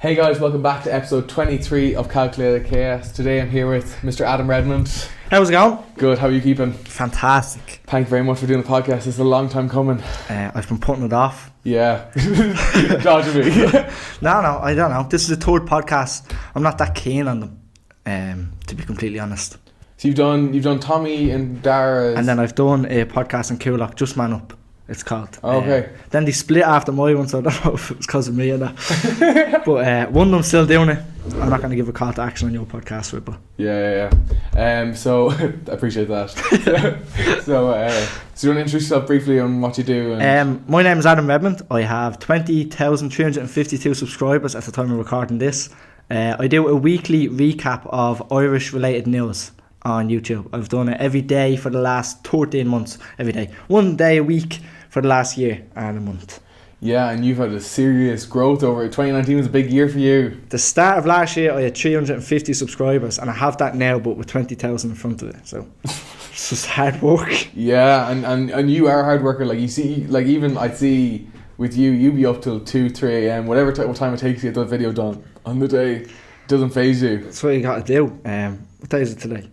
Hey guys, welcome back to episode 23 of Calculated Chaos. Today I'm here with Mr. Adam Redmond. How's it going? Good, how are you keeping? Fantastic. Thank you very much for doing the podcast. It's a long time coming. I've been putting it off. Yeah. Dodging me. No, I don't know. This is the third podcast. I'm not that keen on them, to be completely honest. So you've done Tommy and Daragh. And then I've done a podcast in Coolock, Just Man Up, it's called. Oh, okay. Then they split after my one, so I don't know if it was because of me or that. But one of them's still doing it. I'm not going to give a call to action on your podcast, but Yeah. So I appreciate that. So you want to introduce yourself briefly on what you do? My name is Adam Redmond. I have 20,352 subscribers at the time of recording this. I do a weekly recap of Irish related news on YouTube. I've done it every day for the last 13 months. Every day, 1 day a week for the last year and a month. Yeah, and you've had a serious growth over it. 2019 was a big year for you. The start of last year I had 350 subscribers, and I have that now, but with 20,000 in front of it, so it's just hard work. Yeah, and you are a hard worker. Like you see, like even I see with you be up till 2-3 a.m. whatever time it takes you to get the video done on the day. Doesn't faze you. That's what you got to do. What day is it today?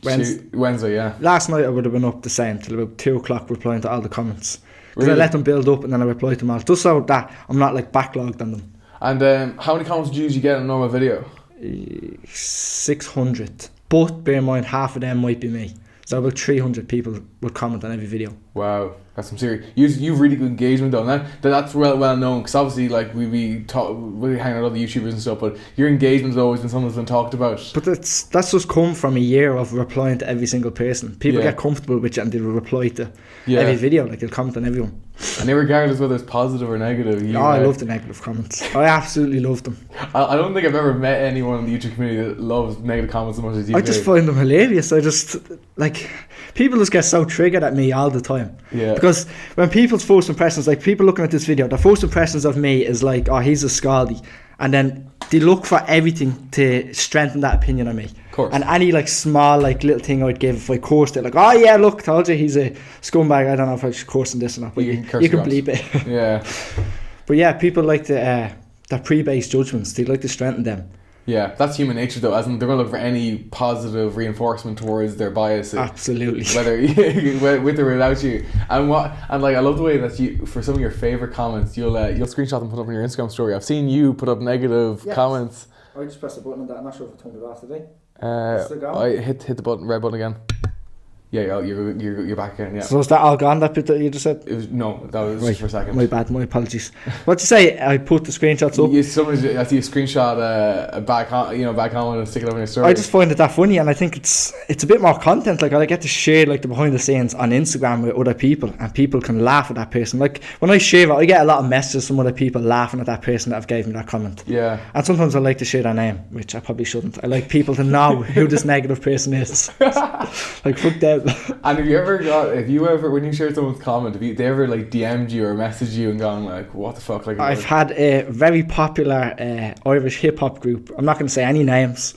Wednesday, yeah. Last night I would have been up the same till about 2 o'clock replying to all the comments. Because Really? I let them build up and then I reply to them all, just so that I'm not like backlogged on them. And how many comments do you usually get on a normal video? 600. But bear in mind, half of them might be me. So about 300 people would comment on every video. Wow, that's some serious. You've really good engagement though. And that's well known, because obviously like we hang out with other YouTubers and stuff, but your engagement has always been something that's been talked about. But that's just come from a year of replying to every single person. People get comfortable with you and they'll reply to every video, like they'll comment on everyone. And regardless whether it's positive or negative. I love the negative comments. I absolutely love them. I don't think I've ever met anyone in the YouTube community that loves negative comments as much as you do. I just find them hilarious. I just, like, people just get so triggered at me all the time. Yeah. Because when people's first impressions, like people looking at this video, their first impressions of me is like, oh, he's a scaldy. And then they look for everything to strengthen that opinion on me. Of course. And any like small like little thing I'd give, if I cursed it, like, oh yeah, look, told you he's a scumbag. I don't know if I should curse in this or not, but you can bleep it. Yeah. But yeah, people like their pre-based judgments. They like to strengthen them. Yeah, that's human nature though, as in they're going to look for any positive reinforcement towards their bias. Absolutely. Whether with or without you. And I love the way that you, for some of your favourite comments, you'll screenshot them and put up on your Instagram story. I've seen you put up negative comments. I just pressed the button on that. I'm not sure if I turned it off today. I hit the red button again. Yeah, you're back again. Yeah. So is that all gone? That bit that you just said? No, that was just for a second. My bad. My apologies. What'd you say? I put the screenshots up. I see a screenshot a back comment and stick it up in your story. I just find it that funny, and I think it's a bit more content. Like I get to share like the behind the scenes on Instagram with other people, and people can laugh at that person. Like when I share it, I get a lot of messages from other people laughing at that person that have gave me that comment. Yeah. And sometimes I like to share their name, which I probably shouldn't. I like people to know who this negative person is. Like fuck them. And when you share someone's comment, have they ever like DM'd you or messaged you and gone like, what the fuck? Like, I've had a very popular Irish hip hop group. I'm not going to say any names,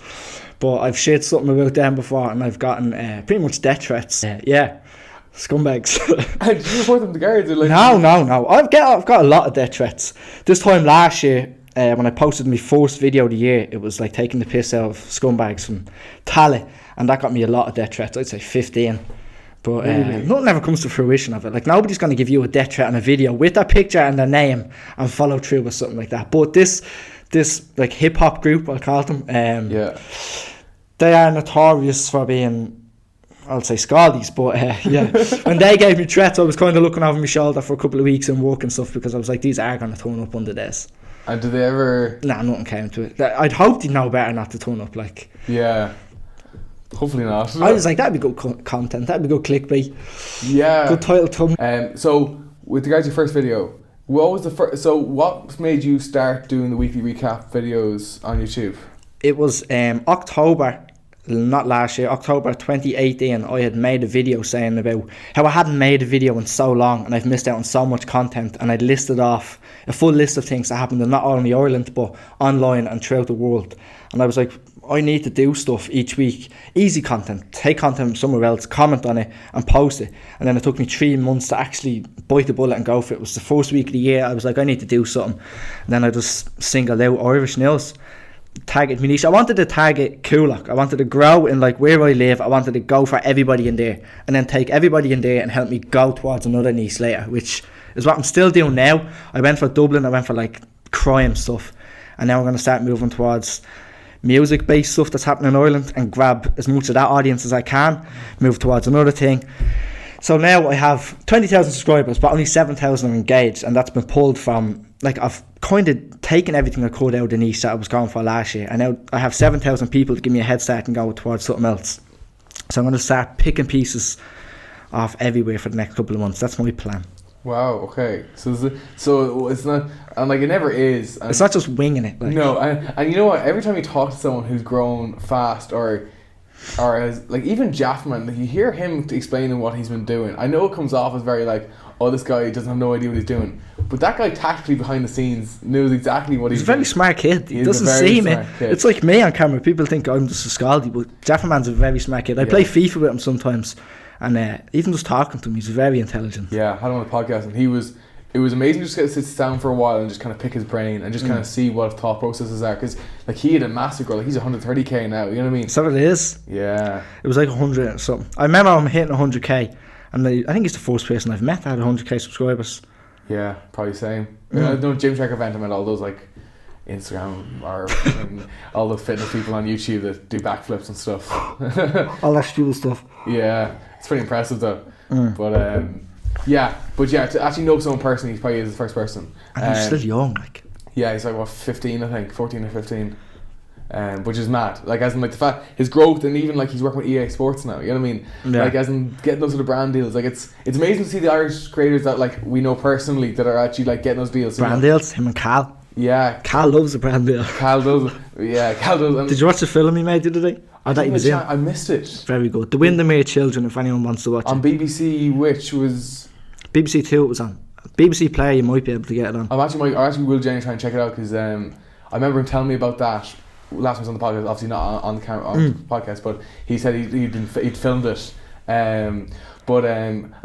but I've shared something about them before, and I've gotten pretty much death threats. Scumbags. And did you report them to guards? Like, No. I've got a lot of death threats. This time last year, when I posted my first video of the year, it was like taking the piss out of scumbags from Tally, and that got me a lot of death threats. I'd say 15. But nothing ever comes to fruition of it. Like nobody's going to give you a death threat on a video with their picture and their name and follow through with something like that. But this like hip hop group, I'll call them, they are notorious for being, I'll say scaldies, but when they gave me threats, I was kind of looking over my shoulder for a couple of weeks in work and stuff, because I was like, these are going to turn up under this. And did they ever? Nah, nothing came to it. I'd hope they'd know better not to turn up. Like, yeah. Hopefully not. I was like, that'd be good content. That'd be good clickbait. Yeah. Good title thumbnail. So, with regards to your first video, what was the first? So, what made you start doing the weekly recap videos on YouTube? It was October, not last year, October 2018. I had made a video saying about how I hadn't made a video in so long, and I've missed out on so much content. And I'd listed off a full list of things that happened in not only Ireland but online and throughout the world. And I was like, I need to do stuff each week. Easy content. Take content from somewhere else, comment on it and post it. And then it took me 3 months to actually bite the bullet and go for it. It was the first week of the year. I was like, I need to do something. And then I just singled out Irish news. Target me niche. I wanted to target Coolock. I wanted to grow in like where I live. I wanted to go for everybody in there. And then take everybody in there and help me go towards another niche later, which is what I'm still doing now. I went for Dublin. I went for like crime stuff. And now I'm going to start moving towards music based stuff that's happening in Ireland and grab as much of that audience as I can, move towards another thing. So now I have 20,000 subscribers, but only 7,000 are engaged, and that's been pulled from, like, I've kind of taken everything I could out of the niche that I was going for last year, and now I have 7,000 people to give me a head start and go towards something else. So I'm going to start picking pieces off everywhere for the next couple of months. That's my plan. Wow. Okay. So it's not, and like it never is. And it's not just winging it. Like. No, and you know what? Every time you talk to someone who's grown fast, or has, like, even Jaffman, like, you hear him explaining what he's been doing. I know it comes off as very like, oh, this guy doesn't have no idea what he's doing, but that guy tactically behind the scenes knows exactly what he's doing. He's a very smart kid. He doesn't seem it. It's like me on camera. People think I'm just a scaldy, but Jaffman's a very smart kid. I play FIFA with him sometimes. And even just talking to him, he's very intelligent. Yeah, I had him on the podcast, and it was amazing just to sit down for a while and just kind of pick his brain and just kind of see what his thought processes are. Because like he had a massive growth, like he's 130k now. You know what I mean? So it is. Yeah. It was like 100 or something. I remember him hitting 100k, and I think he's the first person I've met that had 100k subscribers. Yeah, probably same. No gym check event. I met all those like Instagram or all the fitness people on YouTube that do backflips and stuff. All that stupid stuff. Yeah, it's pretty impressive though. But to actually know someone personally, he probably is the first person. And he's still young, like. Yeah, he's like what, 15, I think, 14 or 15. Which is mad. Like, as in, like, the fact his growth, and even like he's working with EA Sports now. You know what I mean? Yeah. Like, as in getting those sort of brand deals. Like, it's amazing to see the Irish creators that like we know personally that are actually like getting those deals. Brand deals. Him and Cal. Yeah, Cal loves a brand deal. Cal does. Yeah, Cal does. And did you watch the film he made the other day? That he was in. I missed it. Very good. The Windermere Children, if anyone wants to watch on it. BBC, which was BBC Two. It was on BBC Player. You might be able to get it on. I actually will genuinely try and check it out, because I remember him telling me about that last time he was on the podcast. Obviously not on the camera on the podcast, but he said he'd filmed it. And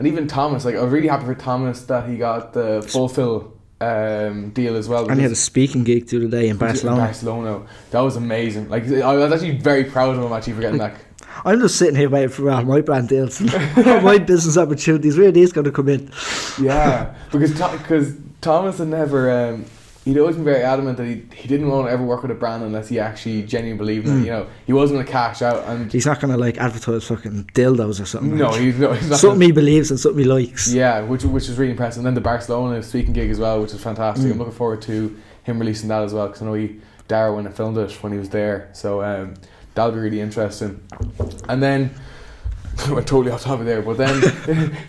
even Thomas, like, I was really happy for Thomas that he got the Fulfill deal as well. And he had a speaking gig the other day in Barcelona. That was amazing. Like, I was actually very proud of him actually for getting that. I'm just sitting here waiting for my brand deals and my business opportunities. Where are these going to come in? Yeah, because Thomas had never. He'd always been very adamant that he didn't want to ever work with a brand unless he actually genuinely believed in it. You know, he wasn't going to cash out, and he's not going to like advertise fucking dildos or something. No, he's not. Something he believes and something he likes. Yeah, which is really impressive. And then the Barcelona speaking gig as well, which is fantastic. I'm looking forward to him releasing that as well, because I know Daragh went and filmed it when he was there. So that'll be really interesting. And then we're totally off topic there, but then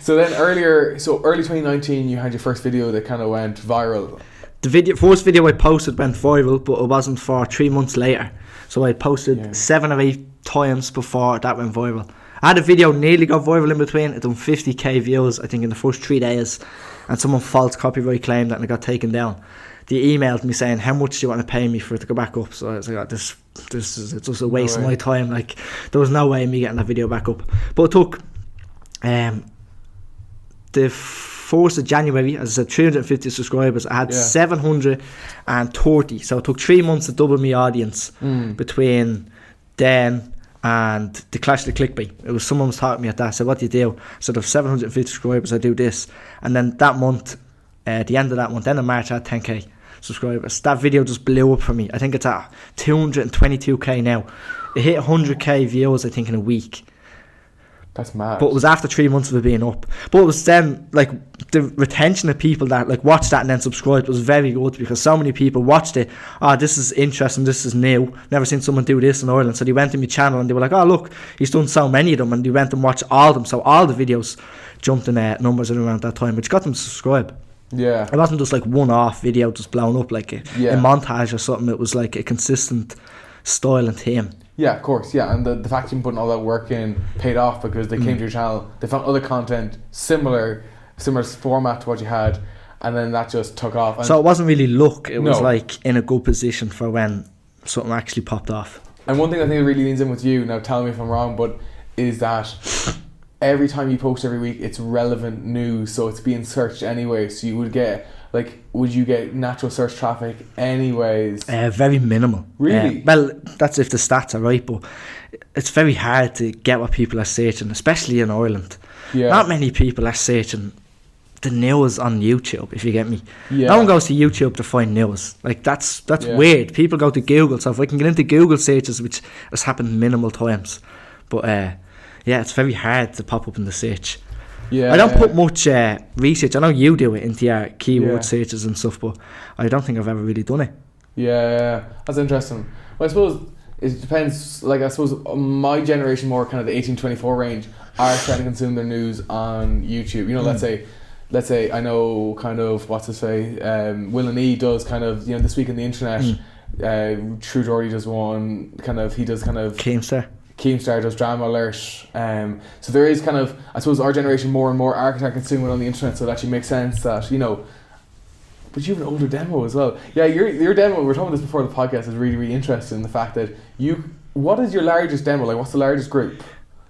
early 2019, you had your first video that kind of went viral. The first video I posted went viral, but it wasn't for 3 months later. So I posted 7 or 8 times before that went viral. I had a video nearly got viral in between. It done 50k views, I think, in the first 3 days, and someone false copyright claimed that and it got taken down. They emailed me saying, how much do you want to pay me for it to go back up? So I was like, oh, this is it's just a waste of my time. Like, there was no way of me getting that video back up. But it took the 1st of January, as I said, 350 subscribers. I had 730, so it took 3 months to double my audience between then and the Clash of the Clickbait. It was someone was talking to me at that. I said, what do you do? I said, I have 750 subscribers, I do this. And then that month, at the end of that month, end of March, I had 10k subscribers. That video just blew up for me. I think it's at 222k now. It hit 100k views, I think, in a week. That's mad. But it was after 3 months of it being up. But it was then, like, the retention of people that like watched that and then subscribed was very good, because so many people watched it. Oh, this is interesting, this is new, never seen someone do this in Ireland. So they went to my channel and they were like, oh look, he's done so many of them, and they went and watched all of them. So all the videos jumped in numbers around that time, which got them to subscribe. Yeah. It wasn't just like one-off video just blown up like a montage or something. It was like a consistent style and theme. Yeah, of course, yeah. And the fact you've been putting all that work in paid off, because they came to your channel, they found other content similar format to what you had, and then that just took off. And so it wasn't really luck, it was like in a good position for when something actually popped off. And one thing I think that really leans in with you, now tell me if I'm wrong, but is that every time you post every week, it's relevant news, so it's being searched anyway. So you would get, like, would you get natural search traffic anyways? Very minimal. Really? Well, that's if the stats are right, but it's very hard to get what people are searching, especially in Ireland. Yeah. Not many people are searching the news on YouTube, if you get me. Yeah. No one goes to YouTube to find news. Like, that's weird. People go to Google, so if I can get into Google searches, which has happened minimal times, but yeah, it's very hard to pop up in the search. Yeah. I don't put much research. I know you do it into your keyword searches and stuff, but I don't think I've ever really done it. Yeah, that's interesting. Well, I suppose it depends. Like, I suppose my generation, more kind of the 18-24 range, are trying to consume their news on YouTube. You know, let's say I know kind of what to say. Will and E does kind of, you know, This Week in the Internet. True Geordie does one. Kind of, he does kind of Keemstar does Drama Alert. So there is kind of, I suppose, our generation more and more are consuming it on the internet. So it actually makes sense that, you know. But you have an older demo as well. Yeah, your demo, we were talking about this before the podcast, is really, really interesting. The fact that what is your largest demo? Like, what's the largest group?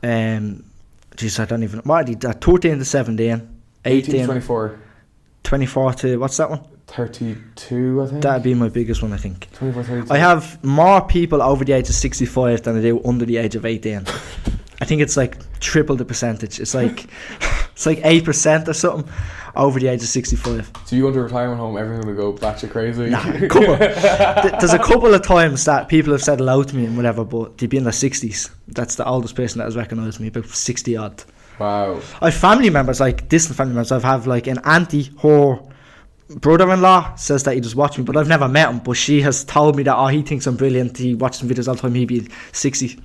Geez, I don't even know. What did that? 13 to 17, 18 to 24. 24 to, what's that one? 32, I think. That'd be my biggest one, I think. 24, 32. I have more people over the age of 65 than I do under the age of 18. I think it's like triple the percentage. It's like 8% or something over the age of 65. So you go to a retirement home, everyone's going to go batshit crazy? Nah, there's a couple of times that people have said hello to me and whatever, but they'd be in their 60s. That's the oldest person that has recognised me, about 60 odd. Wow. I have family members, like distant family members. I have like an auntie, her brother-in-law says that he just watched me, but I've never met him, but she has told me that he thinks I'm brilliant, he watches some videos all the time, he'd be 60,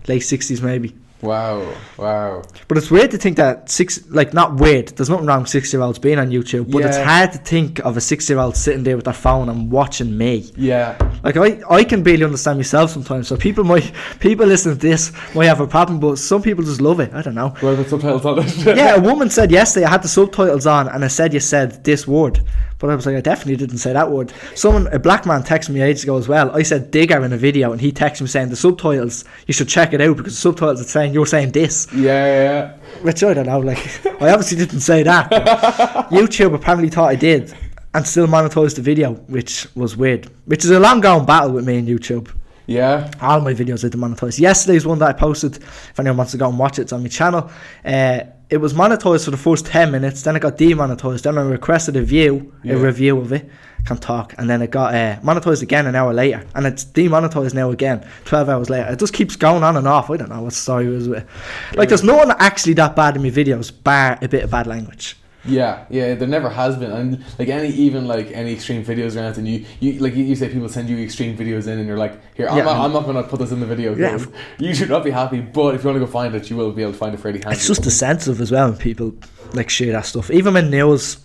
late 60s maybe. Wow. But it's weird to think that not weird, there's nothing wrong with 6-year-olds being on YouTube, but it's hard to think of a 6-year-old sitting there with their phone and watching me. Yeah. Like, I can barely understand myself sometimes, so people listening to this might have a problem, but some people just love it. I don't know. Well, the subtitles on it. Yeah, a woman said yesterday I had the subtitles on and I said you said this word, but I was like, I definitely didn't say that word. A black man texted me ages ago as well. I said digger in a video and he texted me saying the subtitles, you should check it out because the subtitles are saying you're saying this. Yeah. Which I don't know, like, I obviously didn't say that, but YouTube apparently thought I did and still monetized the video, which was weird, which is a long going battle with me and YouTube. Yeah. All my videos are demonetized. Yesterday's one that I posted, if anyone wants to go and watch it, it's on my channel. It was monetized for the first 10 minutes, then it got demonetized, then I requested a review of it, can't talk, and then it got monetized again an hour later, and it's demonetized now again 12 hours later. It just keeps going on and off. I don't know what story it was with. Like, there's no one actually that bad in my videos bar a bit of bad language. Yeah, there never has been, and like any extreme videos or anything, you say people send you extreme videos in, and you're like, here, I'm not going to put this in the video. Yeah. You should not be happy, but if you want to go find it, you will be able to find it fairly handy. It's just sensitive as well when people like share that stuff. Even when news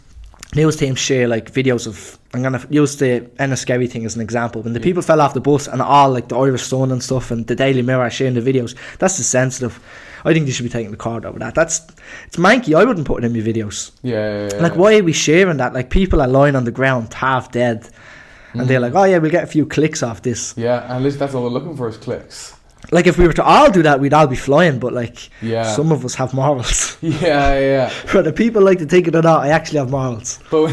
teams share like videos of, I'm going to use the Enniskerry thing as an example, when the people fell off the bus and all like the Irish Sun and stuff and the Daily Mirror sharing the videos, that's just sensitive. I think they should be taking the card over that. It's manky. I wouldn't put it in my videos. Yeah. Like, why are we sharing that? Like, people are lying on the ground half dead and they're like, oh yeah, we'll get a few clicks off this. Yeah, and at least that's all we're looking for is clicks. Like, if we were to all do that, we'd all be flying, but like, some of us have morals. Yeah. Whether people like to think it or not, I actually have morals. But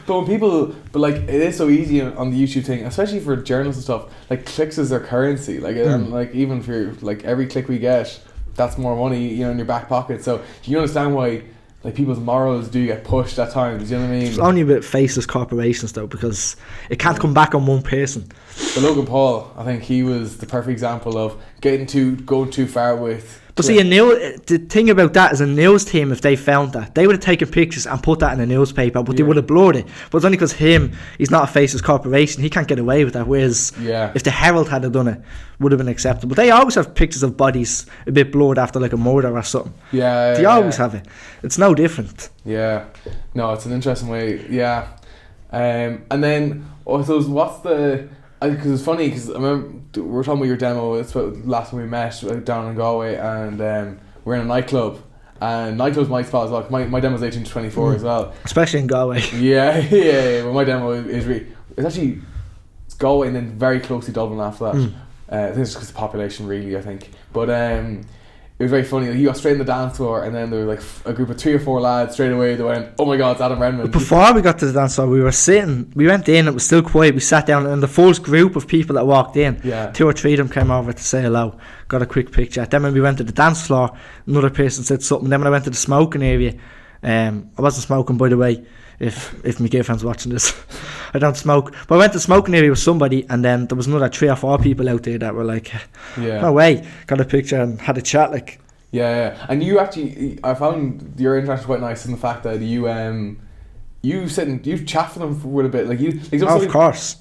when people, like, it is so easy on the YouTube thing, especially for journalists and stuff, like, clicks is their currency. Like, like, even for like every click we get, that's more money, in your back pocket. So you understand why, like, people's morals do get pushed at times. You know what I mean? It's only with faceless corporations though, because it can't come back on one person. But Logan Paul, I think he was the perfect example of going too far with. But see, the thing about that is a news team, if they found that, they would have taken pictures and put that in a newspaper, but they would have blurred it. But it's only because he's not a faceless corporation, he can't get away with that. Whereas if the Herald had done it, would have been acceptable. They always have pictures of bodies a bit blurred after like a murder or something. They always have it. It's no different. Yeah. No, it's an interesting way. Yeah. And then also, what's the... Because it's funny, because I remember we were talking about your demo. It's about last time we met down in Galway, and we're in a nightclub, and nightclubs my spot as well. My demo's 18 to 24 as well, especially in Galway. Yeah. Well, my demo is it's actually Galway and then very closely Dublin after that. I think it's because of the population, really. I think, but it was very funny. He got straight in the dance floor, and then there was like a group of 3 or 4 lads straight away. They went, "Oh my God, it's Adam Redmond." But before we got to the dance floor, we were sitting. We went in. It was still quiet. We sat down, and the first group of people that walked in, 2 or 3 of them came over to say hello. Got a quick picture. Then when we went to the dance floor, another person said something. Then when I went to the smoking area, I wasn't smoking, by the way. If my girlfriend's watching this, I don't smoke. But I went to the smoking area with somebody, and then there was another 3 or 4 people out there that were like, "No way!" Got a picture and had a chat like. Yeah. And you actually, I found your interaction quite nice in the fact that you sit and you chat for them for a bit, like you. Like, of course.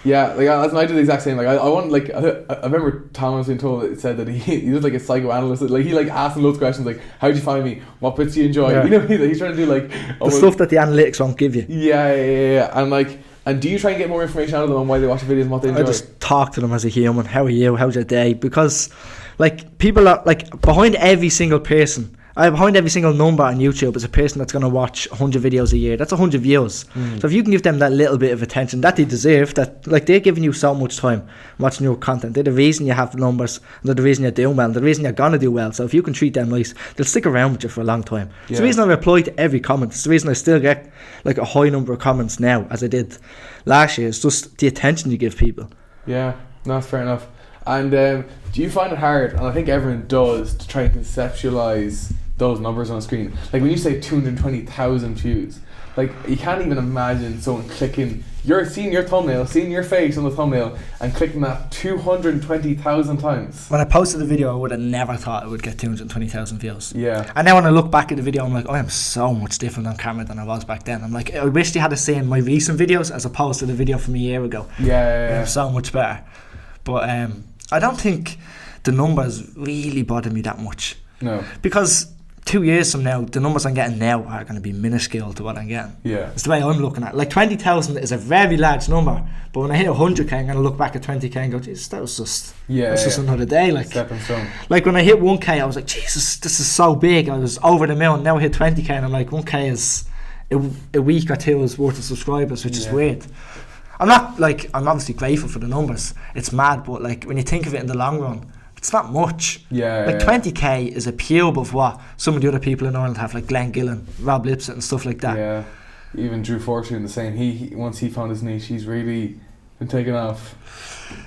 Yeah, like I did the exact same. Like I want, like I remember Thomas being told, it said that he was like a psychoanalyst. Like he like asked him loads of questions, like how did you find me? What bits do you enjoy? You know, he's trying to do like the stuff that the analytics won't give you. Yeah. And like, and do you try and get more information out of them on why they watch the videos and what they enjoy? I just talk to them as a human. How are you? How's your day? Because like people are like behind every single person. Behind every single number on YouTube is a person that's going to watch 100 videos a year. That's 100 views. So if you can give them that little bit of attention that they deserve, that like they're giving you so much time watching your content. They're the reason you have the numbers, and they're the reason you're doing well, and the reason you're going to do well. So if you can treat them nice, they'll stick around with you for a long time. It's the reason I reply to every comment. It's the reason I still get like a high number of comments now as I did last year. It's just the attention you give people. Yeah, that's fair enough. And do you find it hard, and I think everyone does, to try and conceptualise those numbers on a screen? Like when you say 220,000 views, like you can't even imagine someone clicking, seeing your thumbnail, seeing your face on the thumbnail and clicking that 220,000 times. When I posted the video, I would have never thought it would get 220,000 views. Yeah. And now when I look back at the video, I'm like, I am so much different on camera than I was back then. I'm like, I wish they had seen my recent videos as opposed to the video from a year ago. Yeah. I'm so much better. But I don't think the numbers really bother me that much. No. Because 2 years from now, the numbers I'm getting now are going to be minuscule to what I'm getting. Yeah. It's the way I'm looking at it. Like 20,000 is a very large number, but when I hit 100k, I'm going to look back at 20k and go, Jesus, that was just just another day. Like, stepping stone. Like when I hit 1k, I was like, Jesus, this is so big. I was over the moon. Now I hit 20k and I'm like, 1k is a week or 2's worth of subscribers, which is weird. I'm obviously grateful for the numbers. It's mad, but like when you think of it in the long run, it's not much. Yeah. 20k is a pew above what some of the other people in Ireland have, like Glenn Gillan, Rob Lipsett and stuff like that. Yeah. Even Drew Fortune the same. He once he found his niche, he's really been taken off.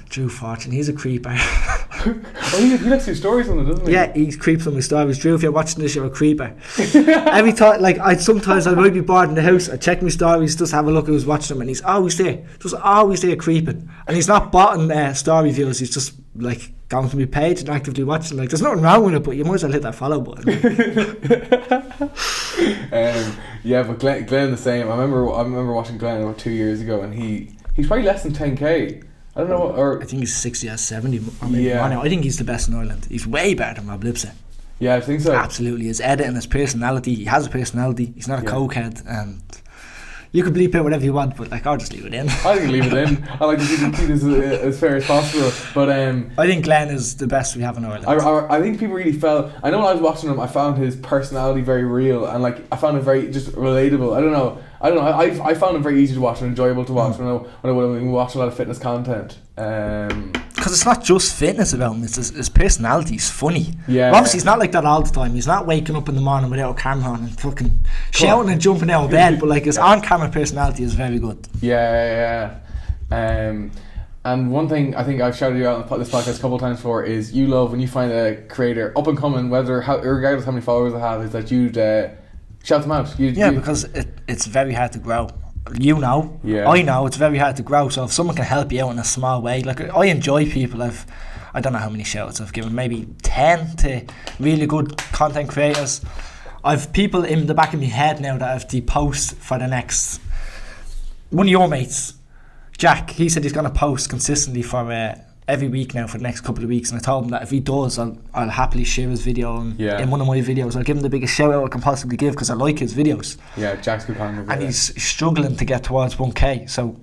Drew Fortune, he's a creeper. He likes to do stories on it, doesn't he? Yeah, he creeps on my stories. Drew, if you're watching this, you're a creeper. Every time, like sometimes I might be bored in the house, I check my stories, just have a look at who's watching them, and he's always there, creeping. And he's not botting story views, he's just like going to my page and actively watching. Like, there's nothing wrong with it, but you might as well hit that follow button. But Glenn the same. I remember watching Glenn about 2 years ago, and he's probably less than 10k. I don't know, or I think he's 60 or 70. I think he's the best in Ireland. He's way better than Rob Lipsett. Yeah, I think so. Absolutely. His editing, his personality. He has a personality. He's not a cokehead, and you could bleep out whatever you want, but like, I'll just leave it in. I think leave it in. I like to keep it as fair as possible. But I think Glenn is the best we have in Ireland. I think people really felt. I know when I was watching him, I found his personality very real, and like I found it very just relatable. I don't know. I found him very easy to watch and enjoyable to watch when I watch a lot of fitness content. Because it's not just fitness about him, it's his personality. He's funny. Yeah. But obviously he's not like that all the time. He's not waking up in the morning without a camera on and fucking shouting and jumping out of bed, but like his on-camera personality is very good. Yeah. And one thing I think I've shouted you out on this podcast a couple of times for is you love when you find a creator up and coming, regardless how many followers they have, is that you'd shout them out. Because it's very hard to grow. You know, I know it's very hard to grow. So if someone can help you out in a small way, like I enjoy people. I don't know how many shout-outs I've given, maybe 10 to really good content creators. I've people in the back of my head now that have to post for the next. One of your mates, Jack, he said he's going to post consistently for every week now for the next couple of weeks, and I told him that if he does, I'll happily share his video in one of my videos. I'll give him the biggest shout out I can possibly give because I like his videos. Yeah, Jack's good content. And he's struggling to get towards 1k, so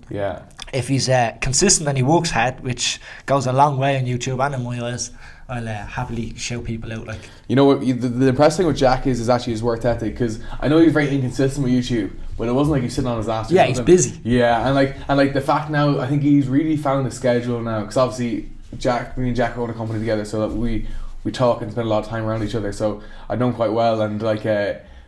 if he's consistent and he works hard, which goes a long way on YouTube and in my eyes, I'll happily shout people out. Like, you know what, the impressive thing with Jack is actually his work ethic, because I know he's very inconsistent with YouTube, but it wasn't like he's sitting on his ass. Yeah, he's busy. Yeah, and like the fact now, I think he's really found a schedule now, because obviously me and Jack own a company together, so that we talk and spend a lot of time around each other. So I know him quite well, and like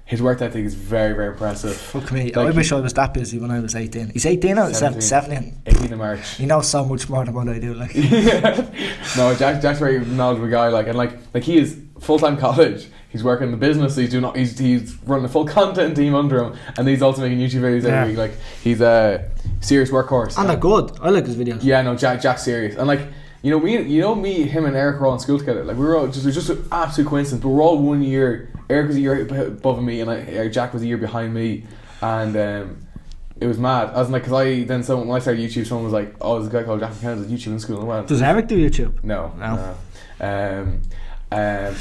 his work ethic is very, very impressive. Fuck me, Like, I wish I was that busy when I was 18. He's 18 now, 17. 18 in March. He knows so much more than what I do. Like, No, Jack's a very knowledgeable guy. Like, and like he is full-time college. He's working in the business. He's running a full content team under him, and he's also making YouTube videos every week. Like, he's a serious workhorse. and they're good. I like his videos. Yeah, no, Jack's serious, and like, me, him and Eric were all in school together. Like, it was just an absolute coincidence. But we're all 1 year. Eric was a year above me, and Jack was a year behind me, and it was mad. I was like, when I started YouTube, someone was like, "Oh, there's a guy called Jack McKenna does YouTube in school." And I went, Does Eric do YouTube? No. And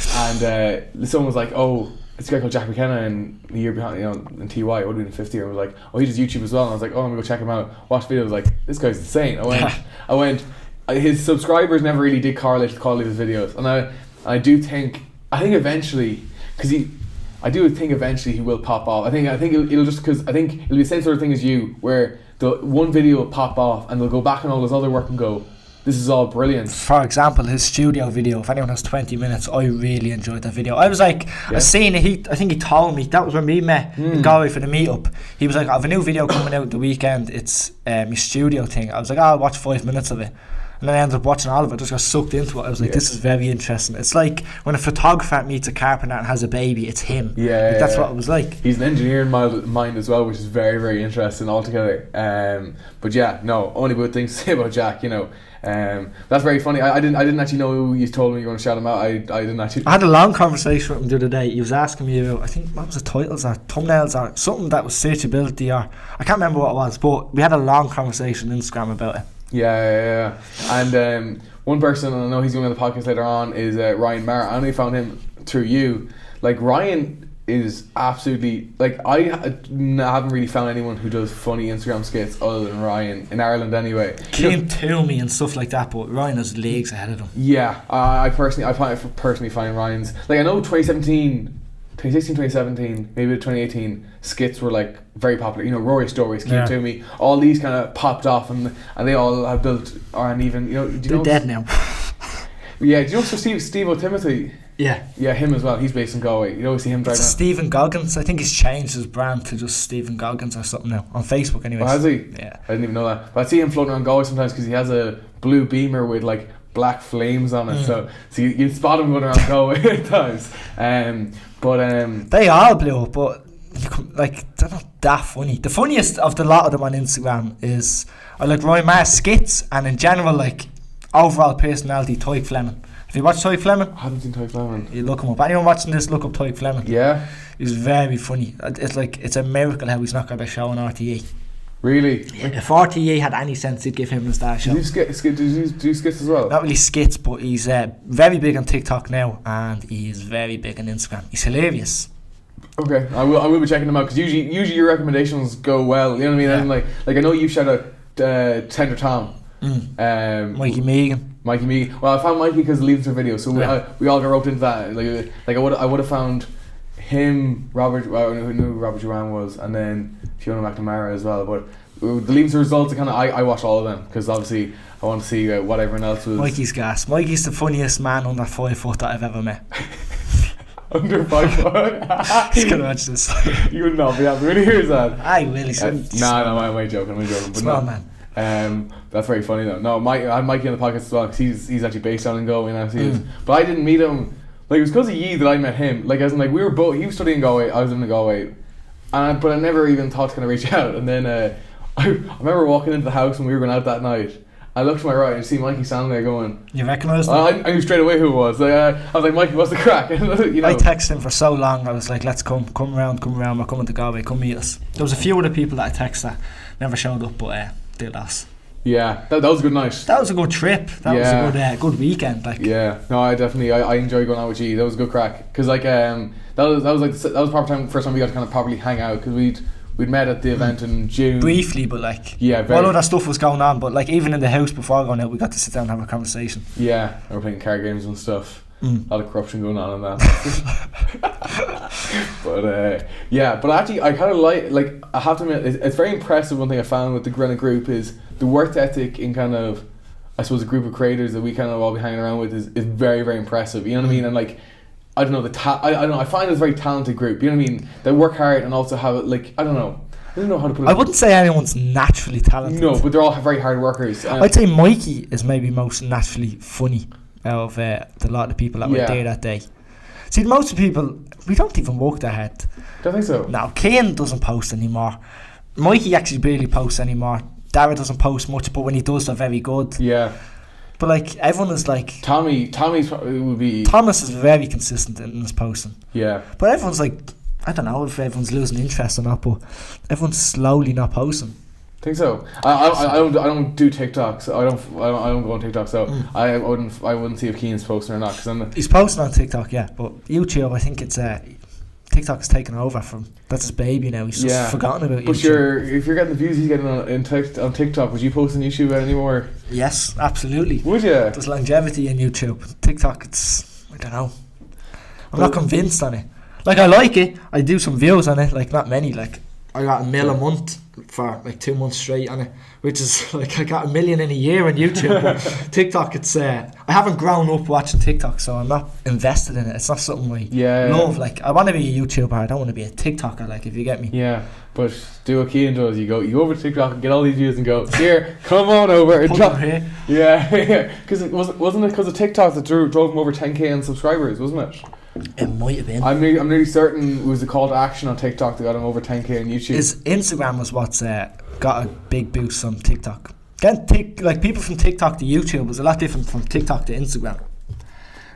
someone was like, "Oh, it's a guy called Jack McKenna, and a year behind, in TY, I would have been in 50 year." I was like, "Oh, he does YouTube as well." And I was like, "Oh, I'm gonna go check him out." Watch videos. Like, this guy's insane. I went. His subscribers never really did correlate to the quality of his videos, and I think eventually, I do think eventually he will pop off. I think it'll just, because I think it'll be the same sort of thing as you, where the one video will pop off and they'll go back on all his other work and go, "This is all brilliant." For example, his studio video, if anyone has 20 minutes, I really enjoyed that video. I was like, I seen it, I think he told me, that was when we met in Galway for the meetup. He was like, "I have a new video coming out the weekend, it's my studio thing." I was like, "I'll watch 5 minutes of it." And then I ended up watching all of it, just got sucked into it. I was like, this is very interesting. It's like when a photographer meets a carpenter and has a baby, it's him. That's what it was like. He's an engineer in mind as well, which is very, very interesting altogether. But yeah, no, only good things to say about Jack, That's very funny. I didn't actually know who you told me you want to shout him out. I didn't actually. I had a long conversation with him the other day. He was asking me about, I think, what was the titles or thumbnails or something that was searchability, or I can't remember what it was, but we had a long conversation on Instagram about it. Yeah. And one person, and I know he's going on the podcast later on, is Ryan Marr. I only found him through you. Like, Ryan is absolutely, like, I haven't really found anyone who does funny Instagram skits other than Ryan, in Ireland anyway. Came to me and stuff like that, but Ryan has leagues ahead of him. Yeah, I personally find Ryan's, like, I know 2016, 2017, maybe 2018 skits were like very popular. Rory Stories came to me. All these kind of popped off, and they all have built, and even They're dead now. Yeah, do you know Steve O'Timothy? Yeah, him as well. He's based in Galway. You always see him driving. Stephen Goggins. I think he's changed his brand to just Stephen Goggins or something now on Facebook. Anyways. Oh, has he? Yeah. I didn't even know that. But I see him floating around Galway sometimes because he has a blue Beamer with like black flames on it. So you spot him going around Galway at times. But they all blew up, but like, they're not that funny. The funniest of the lot of them on Instagram is I like Roy Marr's skits, and in general, like, overall personality, Tyke Fleming. Have you watched Tyke Fleming? I haven't seen Tyke Fleming. You look him up. Anyone watching this, look up Tyke Fleming. Yeah. He's very funny. It's a miracle how he's not got a show on RTE. Really? Yeah, if RTE had any sense, they'd give him a star show. Does he do skits as well? Not really skits, but he's very big on TikTok now, and he's very big on Instagram. He's hilarious. Okay, I will be checking them out, because usually your recommendations go well. You know what I mean? Yeah. And like I know you've shout out Tender Tom. Mikey Megan. Well, I found Mikey because of the Leaving Cert video, so we all got roped into that. Like I would have found him, Robert. Well, who knew who Robert Duran was, and then Fiona McNamara as well. But the Leaving Cert results, I watched all of them because obviously I want to see what everyone else was. Mikey's gas. Mikey's the funniest man under 5 foot that I've ever met. Under 5 foot. He's gonna watch this. You would not be happy when he hears that. I will. No, I'm joking. But small no. Man. That's very funny though. No, I had Mikey on the podcast as well because he's actually based down in Galway now. But I didn't meet him. Like, it was because of you that I met him. Like, as in, like, we were both. He was studying in Galway. I was in Galway, but I never even thought to kind of reach out. And then I remember walking into the house when we were going out that night. I looked to my right and see Mikey standing there going. You recognised him? I knew straight away who it was. I was like, Mikey, what's the crack? I texted him for so long. I was like, let's come around. We're coming to Galway. Come meet us. There was a few other people that I texted that never showed up, but they lost. Yeah, that was a good night. That was a good trip. That was a good weekend. Like, yeah, no, I definitely I enjoy going out with you. That was a good crack because like that was proper first time we got to kind of properly hang out because we'd met at the event in June briefly, but like all other stuff was going on. But like even in the house before going out, we got to sit down and have a conversation. Yeah, we were playing card games and stuff. A lot of corruption going on in that. But actually I kind of like I have to admit it's very impressive. One thing I found with the Grenna group is the work ethic in kind of I suppose a group of creators that we kind of all be hanging around with is very, very impressive. You know what I mean? And like, I don't know, I don't know, I find it's a very talented group. You know what I mean? They work hard and also have like, I don't know how to put it. I wouldn't say anyone's naturally talented. No, but they're all very hard workers. I'd say Mikey is maybe most naturally funny out of the lot of the people that were there that day. See, most of the people, we don't even work that hard. Don't think so. No, Cian doesn't post anymore. Mikey actually barely posts anymore. Daragh doesn't post much, but when he does, they're very good. Yeah. But like, everyone is like... Tommy's would be... Thomas is very consistent in his posting. Yeah. But everyone's like, I don't know if everyone's losing interest or not, but everyone's slowly not posting. I think so. I don't do TikToks. I don't go on TikTok, so I wouldn't see if Cian's posting or not. He's posting on TikTok, yeah, but YouTube, I think it's TikTok's taken over from, that's his baby now. He's just forgotten about YouTube. But if you're getting the views he's getting on TikTok, would you post on YouTube anymore? Yes, absolutely. Would you? There's longevity in YouTube. TikTok, I don't know. I'm not convinced on it. Like, I like it. I do some views on it, like not many. Like, I got $1 million a month for like 2 months straight on it, which is like I got $1 million in a year on YouTube. But TikTok, it's I haven't grown up watching TikTok, so I'm not invested in it. It's not something I love. Like, I want to be a YouTuber. I don't want to be a TikToker. Like, if you get me. Yeah, but do what Cian does. You go over to TikTok and get all these views and go here. Come on over and drop here. Yeah, because wasn't it because of TikTok that drove him over 10k in subscribers, wasn't it? It might have been. I'm nearly certain it was the call to action on TikTok that got him over 10k on YouTube. His Instagram was what's got a big boost on TikTok. Like, people from TikTok to YouTube was a lot different from TikTok to Instagram.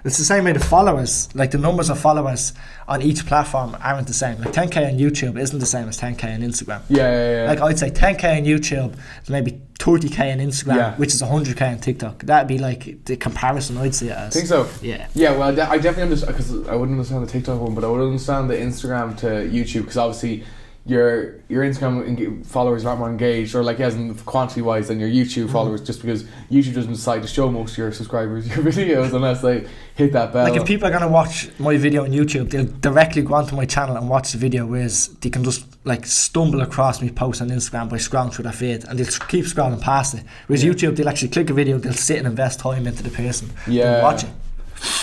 It's the same way the followers, like the numbers of followers on each platform aren't the same. Like 10k on YouTube isn't the same as 10k on Instagram. Yeah. Like, I'd say 10k on YouTube is maybe 30k on Instagram, which is 100k on TikTok. That'd be like the comparison I'd see it as. I think so. Yeah. Yeah, well, I definitely understand, because I wouldn't understand the TikTok one, but I would understand the Instagram to YouTube, because obviously your Instagram followers are more engaged, or like as in quantity wise, than your YouTube followers, just because YouTube doesn't decide to show most of your subscribers your videos unless they hit that bell. Like, if people are going to watch my video on YouTube, they'll directly go onto my channel and watch the video, whereas they can just like stumble across me post on Instagram by scrolling through their feed, and they'll keep scrolling past it. Whereas YouTube, they'll actually click a video, they'll sit and invest time into the person and watch it.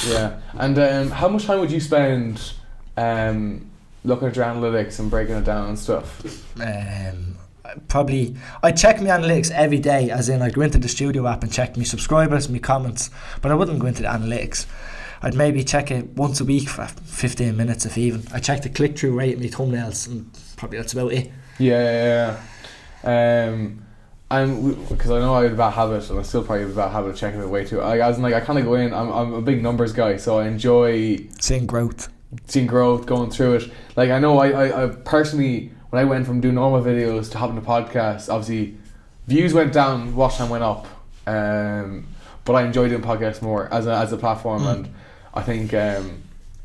Yeah. And how much time would you spend looking at your analytics and breaking it down and stuff? Probably, I check my analytics every day, as in I go into the studio app and check my subscribers, my comments, but I wouldn't go into the analytics. I'd maybe check it once a week for 15 minutes if even. I check the click-through rate of my thumbnails, and probably that's about it. Yeah. And because I know I have a bad habit, and I still probably have a bad habit of checking it way too. I kind of go in, I'm a big numbers guy, so I enjoy seeing growth, going through it. Like, I know I personally, when I went from doing normal videos to having a podcast, obviously views went down, watch time went up, but I enjoy doing podcasts more as a platform, and I think I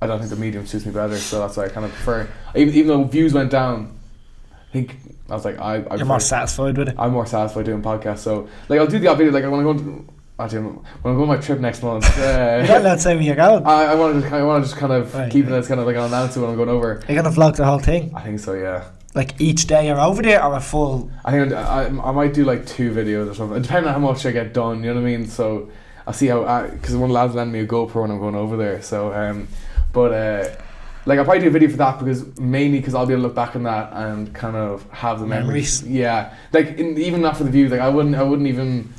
don't think the medium suits me better, so that's why I kind of prefer, even though views went down, I think I was like, you're more satisfied with it. I'm more satisfied doing podcasts, so like I'll do the odd video, like when I go on my trip next month. You're not allowed to say where you're going. I want to just kind of keep it as kind of like an announcement when I'm going over. You're gonna vlog the whole thing? I think so, yeah. Like each day you're over there, or a full? I think I might do like 2 videos or something, depending on how much I get done. You know what I mean? So I'll see how, because one of the lads lent me a GoPro when I'm going over there. So like I'll probably do a video for that, mainly because I'll be able to look back on that and kind of have the memories. Yeah, like even not for the views. Like I wouldn't even.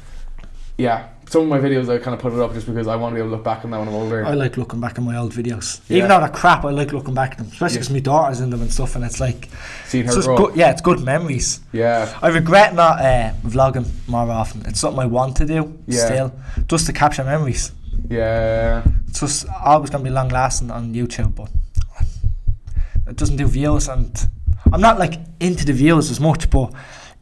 Yeah, some of my videos I kind of put it up just because I want to be able to look back on that when I'm older. I like looking back on my old videos, even though they're crap. I like looking back at them, especially because my daughter's in them and stuff, and it's like seeing her grow. It's good memories. Yeah, I regret not vlogging more often. It's something I want to do still, just to capture memories. Yeah, it's just always gonna be long lasting on YouTube, but it doesn't do views, and I'm not like into the views as much, but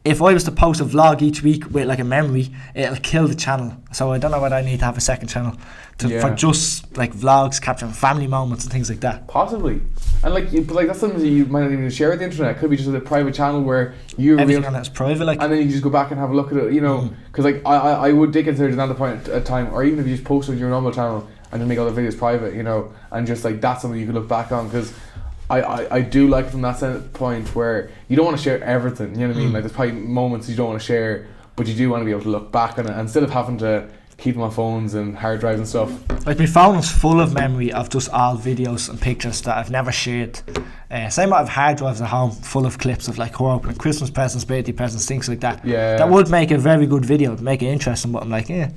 if I was to post a vlog each week with like a memory, it'll kill the channel. So I don't know whether I need to have a second channel for just like vlogs, capturing family moments and things like that. Possibly. And but that's something that you might not even share with the internet. It could be just a private channel where everything on it's private, like, and then you just go back and have a look at it, you know, because like I would consider doing that at a point at time, or even if you just post on your normal channel and then make other videos private, you know, and just like that's something you could look back on, because I do like from that point where you don't want to share everything, you know what I mean? Like there's probably moments you don't want to share, but you do want to be able to look back on it, and instead of having to keep them on phones and hard drives and stuff. Like my phone is full of memory of just all videos and pictures that I've never shared. Same amount of hard drives at home full of clips of like her opening Christmas presents, birthday presents, things like that. Yeah. That would make a very good video, to make it interesting, but I'm like, I'll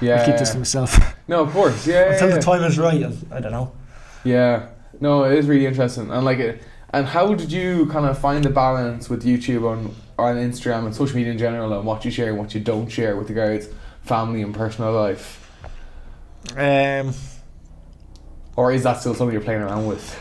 keep this to myself. No, of course, yeah. Until the time is right, I don't know. Yeah, no, it is really interesting, and like it. And how did you kind of find the balance with YouTube on Instagram and social media in general, and what you share and what you don't share with regards family and personal life? Or is that still something you're playing around with?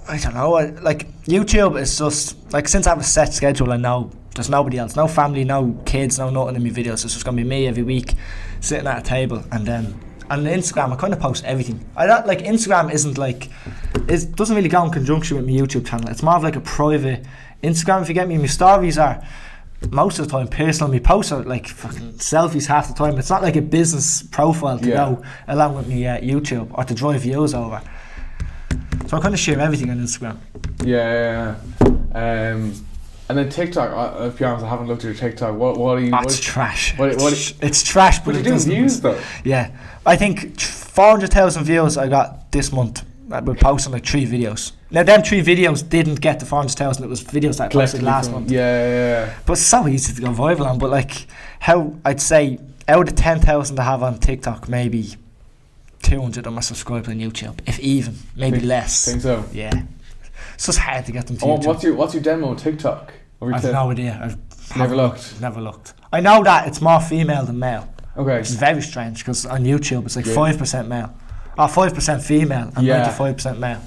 I don't know. Like YouTube is just like, since I have a set schedule, I know there's nobody else, no family, no kids, no nothing in my videos. It's just gonna be me every week sitting at a table, and then on Instagram I kind of post everything. I don't like Instagram. Isn't like, it doesn't really go in conjunction with my YouTube channel. It's more of like a private Instagram. If you get me, my stories are most of the time personal. My posts are like fucking selfies half the time. It's not like a business profile to go along with me YouTube or to drive views over. So I kind of share everything on Instagram. Yeah. And then TikTok, to be honest, I haven't looked at your TikTok. What are you... It's trash. It's trash, but you're doing views though. Yeah. I think 400,000 views I got this month. We're posting like 3 videos. Now them 3 videos didn't get the 400,000. It was videos that I posted last month. Yeah. But it's so easy to go viral on. But like, how I'd say out of 10,000 I have on TikTok, maybe 200 of my subscribers on YouTube, if even, maybe less. Think so? Yeah. It's just hard to get them to YouTube. What's your demo on TikTok? I've no idea. I've never looked. Never looked. I know that it's more female than male. Okay. Which is very strange, because on YouTube it's like 5% male, or 5% female and 95% male.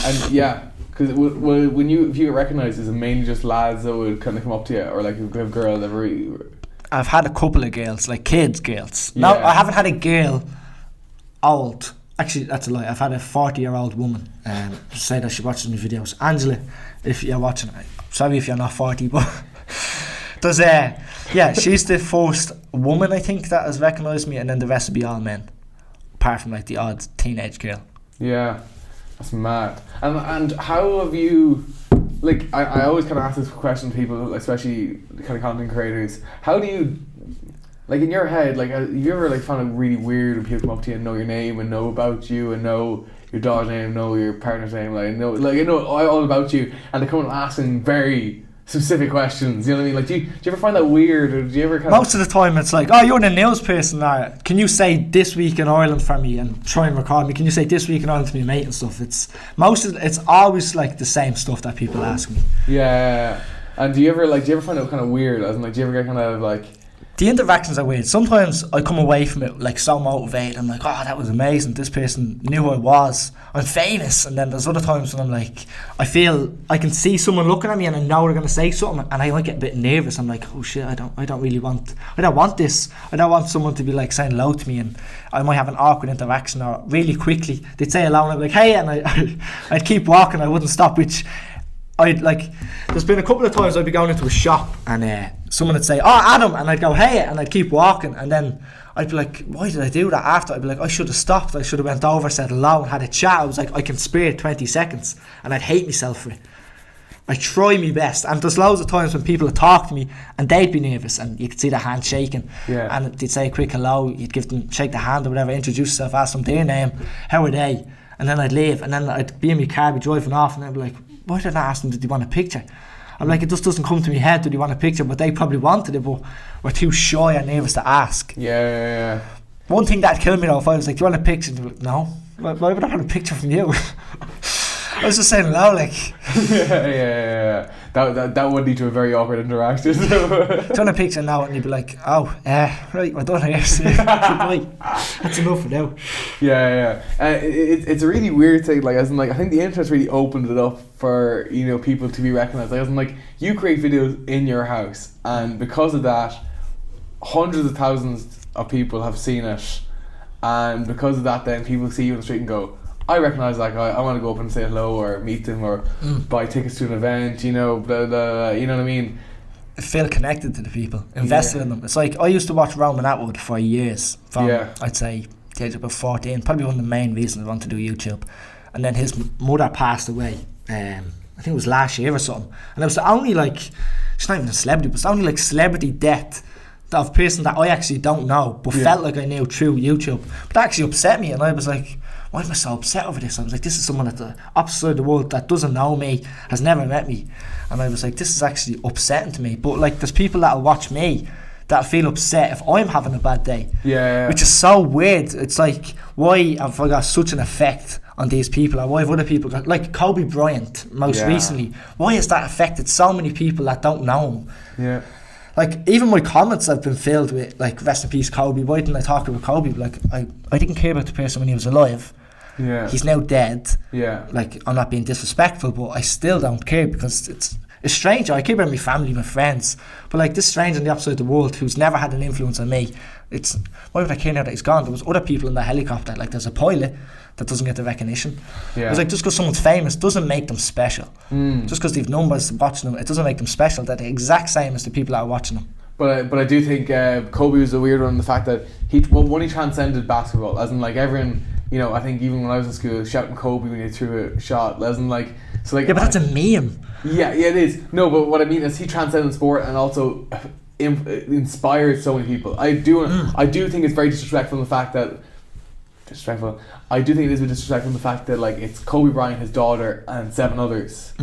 And because if you get recognised, is it mainly just lads that would kind of come up to you, or like you have girls every? I've had a couple of girls, like kids girls. No, I haven't had a girl old. Actually, that's a lie. I've had a 40-year-old woman say that she watches my videos. Angela, if you're watching, sorry if you're not 40, but there's she's the first woman I think that has recognised me, and then the rest would be all men, apart from like the odd teenage girl. Yeah, that's mad. And how have you? Like, I always kind of ask this question to people, especially kind of content creators. How do you? Like, in your head, like, have you ever like found it really weird when people come up to you and know your name and know about you and know your dog's name, know your partner's name, know all about you, and they come and asking very specific questions? You know what I mean? Like, do you ever find that weird, or do you ever most of the time it's like, oh, you're the news person now. Can you say this week in Ireland for me and try and record me? Can you say this week in Ireland to me mate and stuff? It's always like the same stuff that people ask me. Yeah. And do you ever find it kind of weird? As in, like, do you ever get kind of like? The interactions are weird. Sometimes I come away from it like so motivated. I'm like, oh, that was amazing. This person knew who I was. I'm famous. And then there's other times when I'm like, I feel I can see someone looking at me and I know they're going to say something, and I might get a bit nervous. I'm like, oh shit, I don't want this. I don't want someone to be like saying hello to me, and I might have an awkward interaction, or really quickly they'd say hello and I'd be like, hey, and I'd keep walking. I wouldn't stop, which I'd like. There's been a couple of times I'd be going into a shop and someone would say, oh, Adam, and I'd go, hey, and I'd keep walking, and then I'd be like, why did I do that? After I'd be like, I should have stopped. I should have went over, said hello, and had a chat. I was like, I can spare 20 seconds, and I'd hate myself for it. I try my best, and there's loads of times when people would talk to me and they'd be nervous, and you could see their hand shaking, and they'd say a quick hello, you'd give them, shake their hand or whatever, introduce yourself, ask them their name, how are they, and then I'd leave, and then I'd be in my car, be driving off, and I'd be like, why did I ask them, did they want a picture? I'm like, it just doesn't come to my head, did they want a picture? But they probably wanted it, but we're too shy and nervous to ask. Yeah. One thing that killed me though, if I was like, do you want a picture? Like, no. Why would I want a picture from you? I was just saying hello, like. Yeah. That would lead to a very awkward interaction. Do you want a picture now? And you'd be like, oh, right, we're done here. That's enough for now. Yeah. It's a really weird thing. Like, as in, like, I think the internet really opened it up for, you know, people to be recognised. Like, as in, like, you create videos in your house, and because of that, hundreds of thousands of people have seen it, and because of that, then people see you on the street and go, I recognise that guy, I want to go up and say hello or meet them or buy tickets to an event, you know, blah, blah, blah, you know what I mean? I feel connected to the people, invested in them. It's like, I used to watch Roman Atwood for years, from I'd say the age of about 14, probably one of the main reasons I wanted to do YouTube. And then his mother passed away, I think it was last year or something, and it was the only, like, she's not even a celebrity, but it's the only like celebrity death of a person that I actually don't know, but felt like I knew through YouTube. But that actually upset me, and I was like, why am I so upset over this? I was like, this is someone at the opposite side of the world that doesn't know me, has never met me, and I was like, this is actually upsetting to me. But like, there's people that'll watch me that feel upset if I'm having a bad day, which is so weird. It's like, why have I got such an effect on these people, and why have other people got, like Kobe Bryant most recently, why has that affected so many people that don't know him? Like, even my comments have been filled with like, rest in peace Kobe, why didn't I talk about Kobe? Like, I didn't care about the person when he was alive. He's now dead. Like, I'm not being disrespectful, but I still don't care, because it's strange. I care about my family, my friends, but like, this stranger on the opposite of the world who's never had an influence on me, it's, why would I care now that he's gone? There was other people in the helicopter, like there's a pilot that doesn't get the recognition. It's like, just because someone's famous doesn't make them special. Just because they've numbers watching them, it doesn't make them special. They're the exact same as the people that are watching them. But I do think Kobe was a weird one in the fact that when he transcended basketball, as in like everyone, you know, I think even when I was in school, shouting Kobe when he threw a shot, as in like, so like, but that's a meme. Yeah, it is. No, but what I mean is he transcended sport and also inspired so many people. I do think it's very disrespectful in the fact that I do think it is a bit disrespectful in the fact that like, it's Kobe Bryant, his daughter, and 7 others.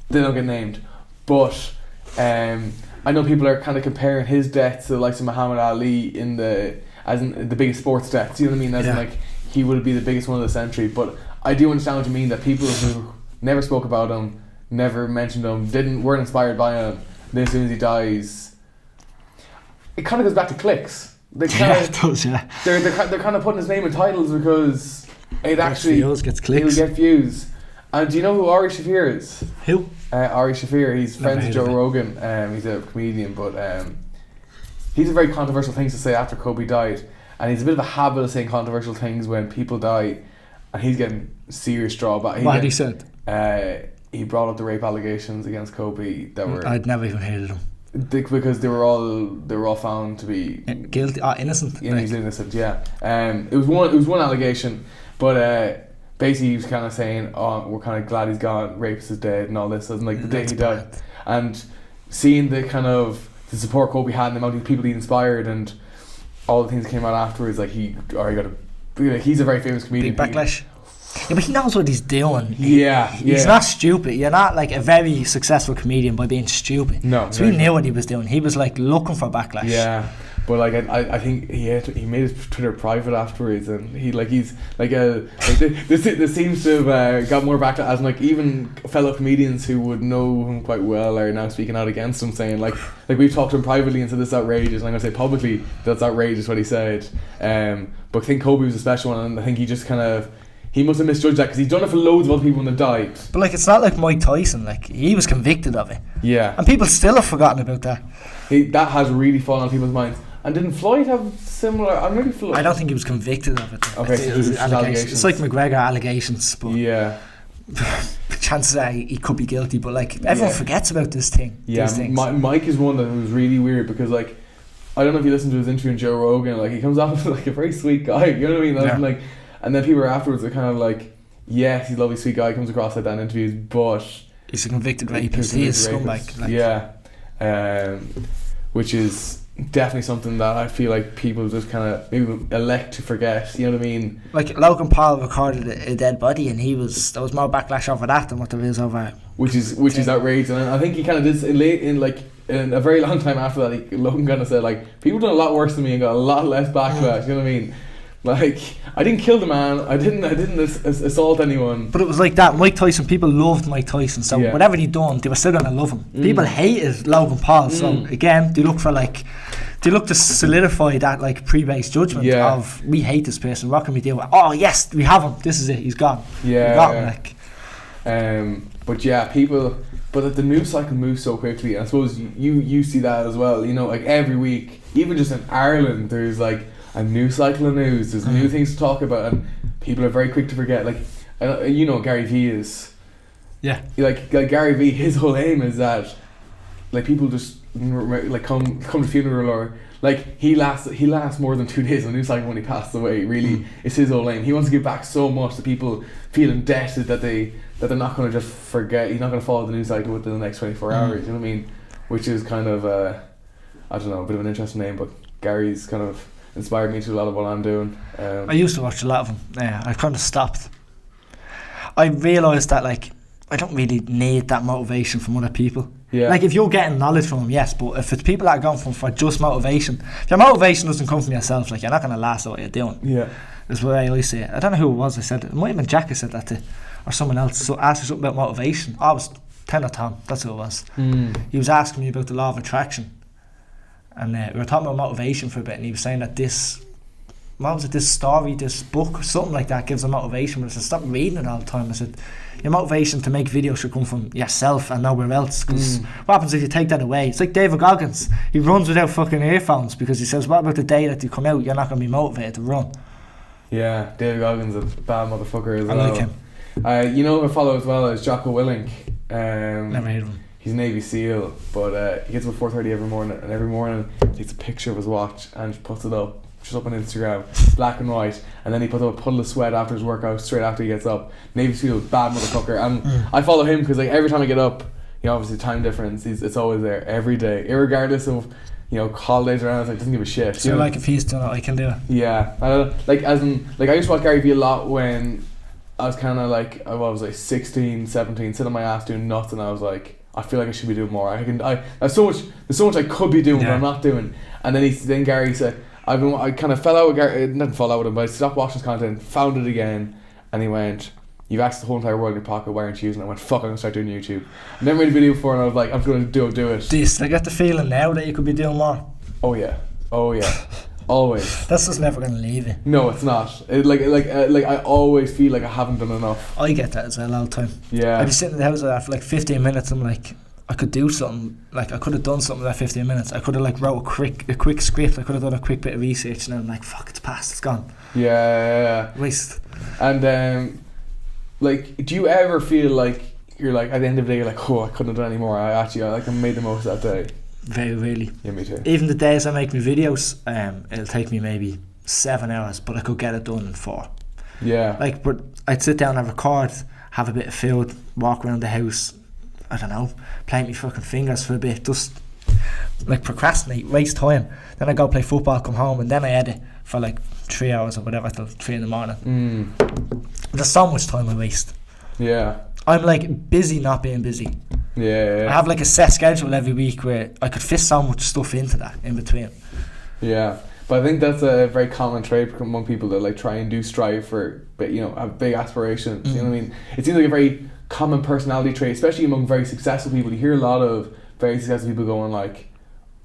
They don't get named, but I know people are kind of comparing his death to the likes of Muhammad Ali as in the biggest sports deaths. You know what I mean? As in like, he would be the biggest one of the century. But I do understand what you mean, that people who never spoke about him, never mentioned him, weren't inspired by him, then as soon as he dies, it kind of goes back to clicks. They kind of, it does, They're kind of putting his name in titles because it actually gets clicks. He'll get views. And do you know who Ari Shaffir is? Who? Ari Shaffir. He's friends with Joe Rogan. He's a comedian, but he's a very controversial things to say after Kobe died, and he's a bit of a habit of saying controversial things when people die, and he's getting serious drawback. What had he said? He brought up the rape allegations against Kobe that were. I'd never even heard of them. Because they were all found to be guilty, innocent. Yeah, he's innocent. Yeah. It was one allegation, but basically he was kind of saying, "Oh, we're kind of glad he's gone. Rapist is dead, and all this." And like the day he died, and seeing the kind of the support Kobe had and the amount of people he inspired, and all the things that came out afterwards, like he's a very famous comedian. Big backlash. Yeah, but he knows what he's doing. He's not stupid. You're not like a very successful comedian by being stupid. No. So he knew what he was doing. He was like looking for backlash. Yeah. But like I think he made his Twitter private afterwards, and this seems to have got more backlash, as like even fellow comedians who would know him quite well are now speaking out against him, saying like we've talked to him privately and said this is outrageous, and I'm gonna say publicly that's outrageous what he said. But I think Kobe was a special one, and I think he just kind of. He must have misjudged that because he's done it for loads of other people when they've died. But like, it's not like Mike Tyson. Like, he was convicted of it. Yeah. And people still have forgotten about that. That has really fallen on people's minds. And didn't Floyd have similar? I'm really Floyd. I don't think he was convicted of it. Okay, so it was allegations. It's like McGregor allegations, but yeah. chances are he could be guilty. But like, everyone forgets about this thing. Yeah, Mike is one that was really weird because like, I don't know if you listened to his interview with Joe Rogan. Like, he comes off like a very sweet guy. You know what I mean? Yeah. Like. And then people afterwards are kind of like, yes, he's a lovely, sweet guy. He comes across like that in interviews, but he's a convicted rapist. He is a scumbag. Like. Yeah, which is definitely something that I feel like people just kind of maybe elect to forget. You know what I mean? Like Logan Paul recorded a dead body, and there was more backlash over that than what there is over. Which is outrageous, and I think he kind of did in a very long time after that. Logan kind of said like, people done a lot worse than me and got a lot less backlash. You know what I mean? Like, I didn't kill the man. I didn't assault anyone. But it was like that. Mike Tyson. People loved Mike Tyson. So whatever he done, they were still gonna love him. People hated Logan Paul. So again, they look to solidify that like pre-base judgment of, we hate this person. What can we do? Oh yes, we have him. This is it. He's gone. Yeah. We got him. Like. But yeah, people. But the news cycle moves so quickly. I suppose you see that as well. You know, like every week, even just in Ireland, there's like a new cycle of news. There's new things to talk about, and people are very quick to forget. Like, you know, Gary Vee is. Yeah. Like Gary Vee, his whole aim is that, like, people just like come to funeral, or like he lasts more than 2 days on the news cycle when he passes away. Really, it's his whole aim. He wants to give back so much that people feel indebted that they're not going to just forget. He's not going to follow the news cycle within the next 24 hours. You know what I mean? Which is kind of I don't know, a bit of an interesting name, but Gary's kind of inspired me to a lot of what I'm doing. I used to watch a lot of them. Yeah, I kind of stopped. I realised that like I don't really need that motivation from other people. Yeah. Like if you're getting knowledge from them, yes, but if it's people that are going for just motivation, if your motivation doesn't come from yourself, like you're not going to last at what you're doing. Yeah. That's what I always say. I don't know who it was I said it. It might have been Jack I said that to, or someone else. So asked me something about motivation. I was 10 or Tom, that's who it was. He was asking me about the law of attraction. And we were talking about motivation for a bit, and he was saying that this story, this book, or something like that gives a motivation. But I said, stop reading it all the time. I said, your motivation to make videos should come from yourself and nowhere else. Because what happens if you take that away? It's like David Goggins. He runs without fucking earphones because he says, what about the day that you come out, you're not going to be motivated to run? Yeah, David Goggins a bad motherfucker as well. I like him. You know who I follow as well is Jocko Willink. Never heard of him. He's a Navy SEAL, but he gets up at 4:30 every morning, and every morning he takes a picture of his watch and puts it up, just up on Instagram, black and white, and then he puts up a puddle of sweat after his workout, straight after he gets up. Navy SEAL, bad motherfucker, and I follow him because like every time I get up, you know, obviously time difference, it's always there every day, irregardless of, you know, holidays around, like doesn't give a shit. So like if he's doing it, I can do it. Yeah, like as in, like I used to watch Gary Vee a lot when I was kind of like, I was like 16, 17, sitting on my ass doing nothing. I was like, I feel like I should be doing more. There's so much I could be doing, but I'm not doing. And then Gary said, I kind of fell out with Gary, didn't fall out with him, but I stopped watching his content, found it again, and he went, you've accessed the whole entire world in your pocket, why aren't you using it? I went, fuck, I'm going to start doing YouTube. I never made a video before, and I was like, I'm going to do it. Do you still get the feeling now that you could be doing more? Oh yeah. Always. That's just never going to leave you. No, it's not. Like I always feel like I haven't done enough. I get that as well all the time. Yeah. I'd be sitting in the house like that for like 15 minutes. I'm like, I could do something. Like I could have done something in that 15 minutes. I could have like wrote a quick script. I could have done a quick bit of research, and then I'm like, fuck, it's past. It's gone. Yeah. Waste. And like, do you ever feel like you're like at the end of the day you're like, oh, I couldn't have done any more. I made the most of that day. Very rarely. Yeah, me too. Even the days I make my videos, it'll take me maybe 7 hours, but I could get it done in 4. Yeah. Like, but I'd sit down and record, have a bit of food, walk around the house, I don't know, play my fucking fingers for a bit, just like procrastinate, waste time. Then I go play football, come home, and then I edit for like 3 hours or whatever till 3 in the morning. There's so much time I waste. Yeah. I'm like busy not being busy. Yeah. I have like a set schedule every week where I could fit so much stuff into that in between. Yeah, but I think that's a very common trait among people that like try and do strive for, you know, have big aspirations. You know what I mean? It seems like a very common personality trait, especially among very successful people. You hear a lot of very successful people going like,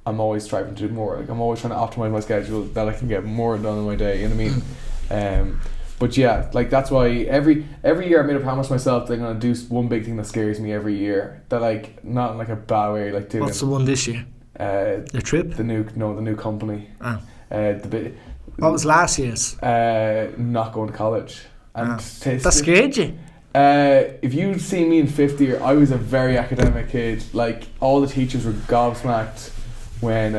I'm always striving to do more. Like I'm always trying to optimize my schedule that I can get more done in my day. You know what I mean? But yeah, like that's why every year I made a promise to myself that I'm gonna do one big thing that scares me every year. That like not in like a bad way, like doing. What's the one this year? Your trip? The new company. Oh. What was last year's? Not going to college. And that scared you? If you'd seen me in 5th year, I was a very academic kid. Like all the teachers were gobsmacked when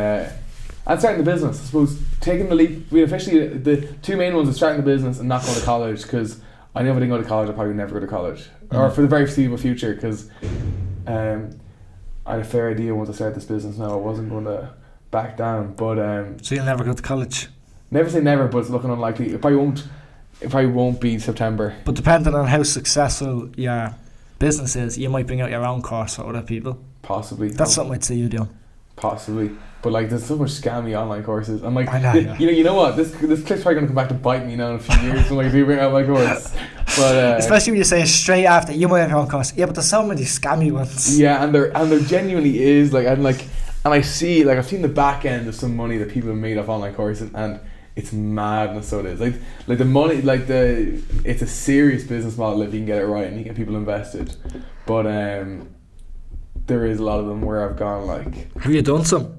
and starting the business. I suppose taking the leap. We officially the two main ones are starting the business and not going to college, because I knew if I didn't go to college, I probably would never go to college, or for the very foreseeable future, because I had a fair idea once I started this business. Now I wasn't going to back down, but so you'll never go to college? Never say never, but it's looking unlikely. It probably won't be September. But depending on how successful your business is, you might bring out your own course for other people. Possibly. That's something I'd see you doing. Possibly. But like, there's so much scammy online courses. I'm like, I know. You know what? This clip's probably gonna come back to bite me now in a few years when I do bring out my course. But especially when you say straight after you might have your own course. Yeah, but there's so many scammy ones. Yeah, and there genuinely is and I see, like, I've seen the back end of some money that people have made off online courses, and it's madness. So it is like the money, like it's a serious business model if you can get it right and you get people invested. But there is a lot of them where I've gone like. Have you done some?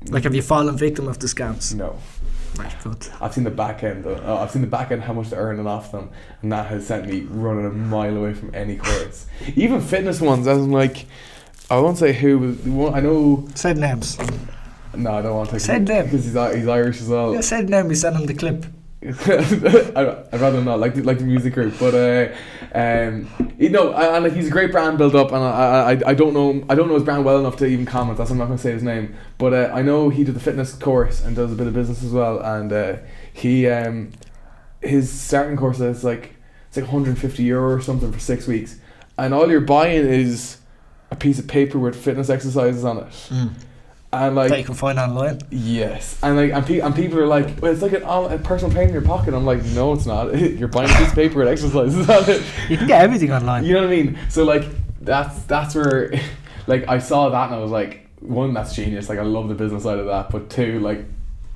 Like, have you fallen victim of the scams? No. Right, good. I've seen the back end. I've seen the back end, how much they're earning off them, and that has sent me running a mile away from any course. Even fitness ones, as in like, I won't say who, but I know. Say names. No, I don't want to. Say them. Because he's Irish as well. Yeah, say them. We send him the clip. I'd rather not like the music group, but you know, and like he's a great brand build up, and I don't know his brand well enough to even comment. That's why I'm not going to say his name, but I know he did the fitness course and does a bit of business as well, and he his starting course is like it's like €150 or something for 6 weeks, and all you're buying is a piece of paper with fitness exercises on it. And like that you can find online. Yes, and like and people are like, well, it's like a personal pain in your pocket. I'm like, no, it's not. You're buying a piece of paper with exercises on it. You can get everything online. You know what I mean? So like that's where, like, I saw that and I was like, one, that's genius. Like, I love the business side of that. But two, like,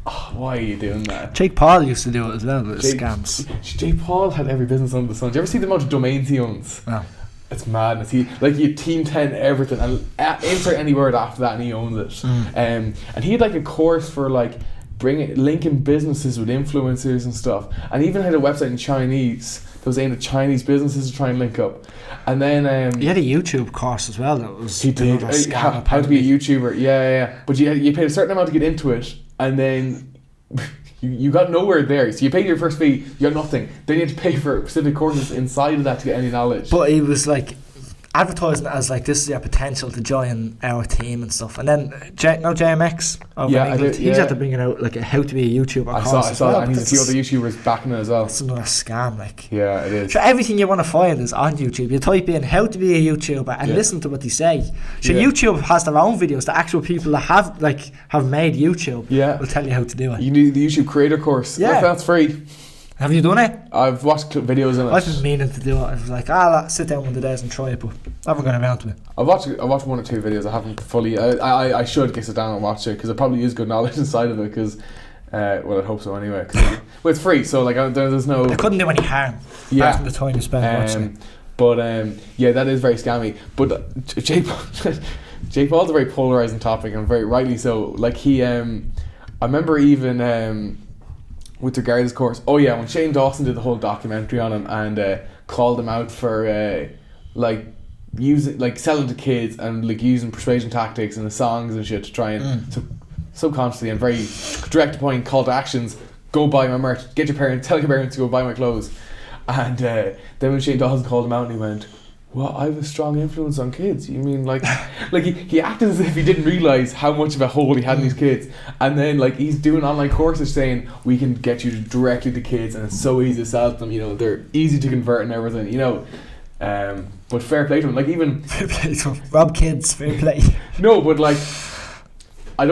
oh, why are you doing that? Jake Paul used to do it as well with scams. Jake Paul had every business under the sun. Do you ever see the amount of domains he owns? No. It's madness. He had Team 10 everything, and insert any word after that and he owns it. And he had like a course for like linking businesses with influencers and stuff, and even had a website in Chinese that was aimed at Chinese businesses to try and link up. And then he had a YouTube course as well that was he did how to be a YouTuber. Yeah. But you paid a certain amount to get into it, and then you got nowhere there. So you paid your first fee, you got nothing. Then you had to pay for specific courses inside of that to get any knowledge. But he was like advertising it as like, this is your potential to join our team and stuff. And then JMX over in England, he's had to bring it out like a how to be a YouTuber. I saw that, and he's a few other YouTubers backing it as well. It's another scam, like. Yeah, it is. So everything you want to find is on YouTube. You type in how to be a YouTuber and listen to what they say. So YouTube has their own videos. The actual people that have made YouTube will tell you how to do it. You need the YouTube creator course. Yeah, that's free. Have you done it? I've watched videos in it. I've been meaning to do it. I was like, I'll sit down one of the days and try it, but I haven't gone around to it. I've watched 1 or 2 videos. I haven't fully. I should get sit down and watch it, because it probably is good knowledge inside of it. Because, well, I hope so anyway. Well, it's free, so like there's no. It couldn't do any harm. Apart from the time you spend watching it. But yeah, that is very scammy. But Jake Paul's a very polarizing topic, and very rightly so. Like he, I remember even with regards to his course. Oh yeah, when Shane Dawson did the whole documentary on him and called him out for like using, like, selling to kids and like using persuasion tactics in the songs and shit to try and subconsciously and very direct to point call to actions. Go buy my merch. Tell your parents to go buy my clothes. And then when Shane Dawson called him out and he went, well, I have a strong influence on kids. You mean like he acted as if he didn't realise how much of a hold he had in these kids. And then like he's doing online courses saying we can get you directly to kids and it's so easy to sell them, you know, they're easy to convert and everything, you know. But fair play to him. Like even fair play to him. Rob kids, fair play. No, but like I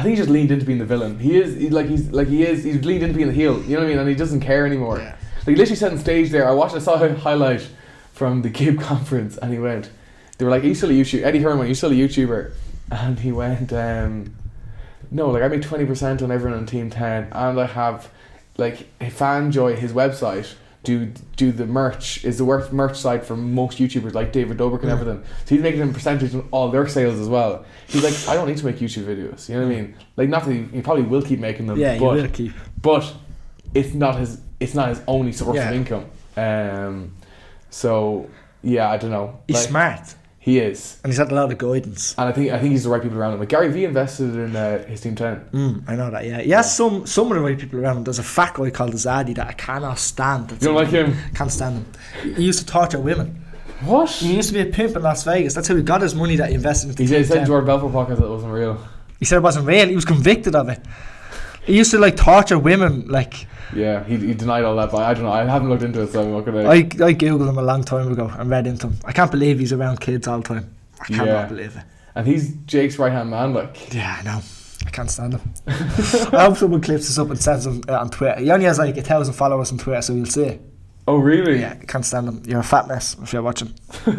think he just leaned into being the villain. He's leaned into being the heel, you know what I mean? And he doesn't care anymore. Yeah. Like he literally said on stage there, I saw a highlight from the GIB conference, and he went, they were like, are you still a YouTuber? Eddie Hearn went, are you still a YouTuber? And he went, no, like I make 20% on everyone on Team 10, and I have like Fanjoy, his website, do the merch, is the worst merch site for most YouTubers like David Dobrik and everything. So he's making a percentage on all their sales as well. He's like, I don't need to make YouTube videos, you know what I mean? Like, not that he probably will keep making them, yeah, but, he will keep. But it's not his only source of income. So yeah, I don't know. He's like, smart. He is, and he's had a lot of guidance. And I think he's the right people around him. Like Gary Vee invested in his Team 10. I know that. Yeah, he has some of the right people around him. There's a fat guy called Zaddy that I cannot stand. You don't like him? Can't stand him. He used to torture women. What? He used to be a pimp in Las Vegas. That's how he got his money that he invested in. He said Jordan Belfort podcast that it wasn't real. He said it wasn't real. He was convicted of it. He used to like torture women, like. Yeah, he denied all that, but I don't know. I haven't looked into it, so I'm not gonna. I googled him a long time ago and read into him. I can't believe he's around kids all the time. I cannot believe it. And he's Jake's right hand man, like. Yeah, I know. I can't stand him. I hope someone clips this up and sends him on Twitter. He only has like 1,000 followers on Twitter, so you'll see it. Oh really? Yeah, I can't stand him. You're a fat mess if you're watching. I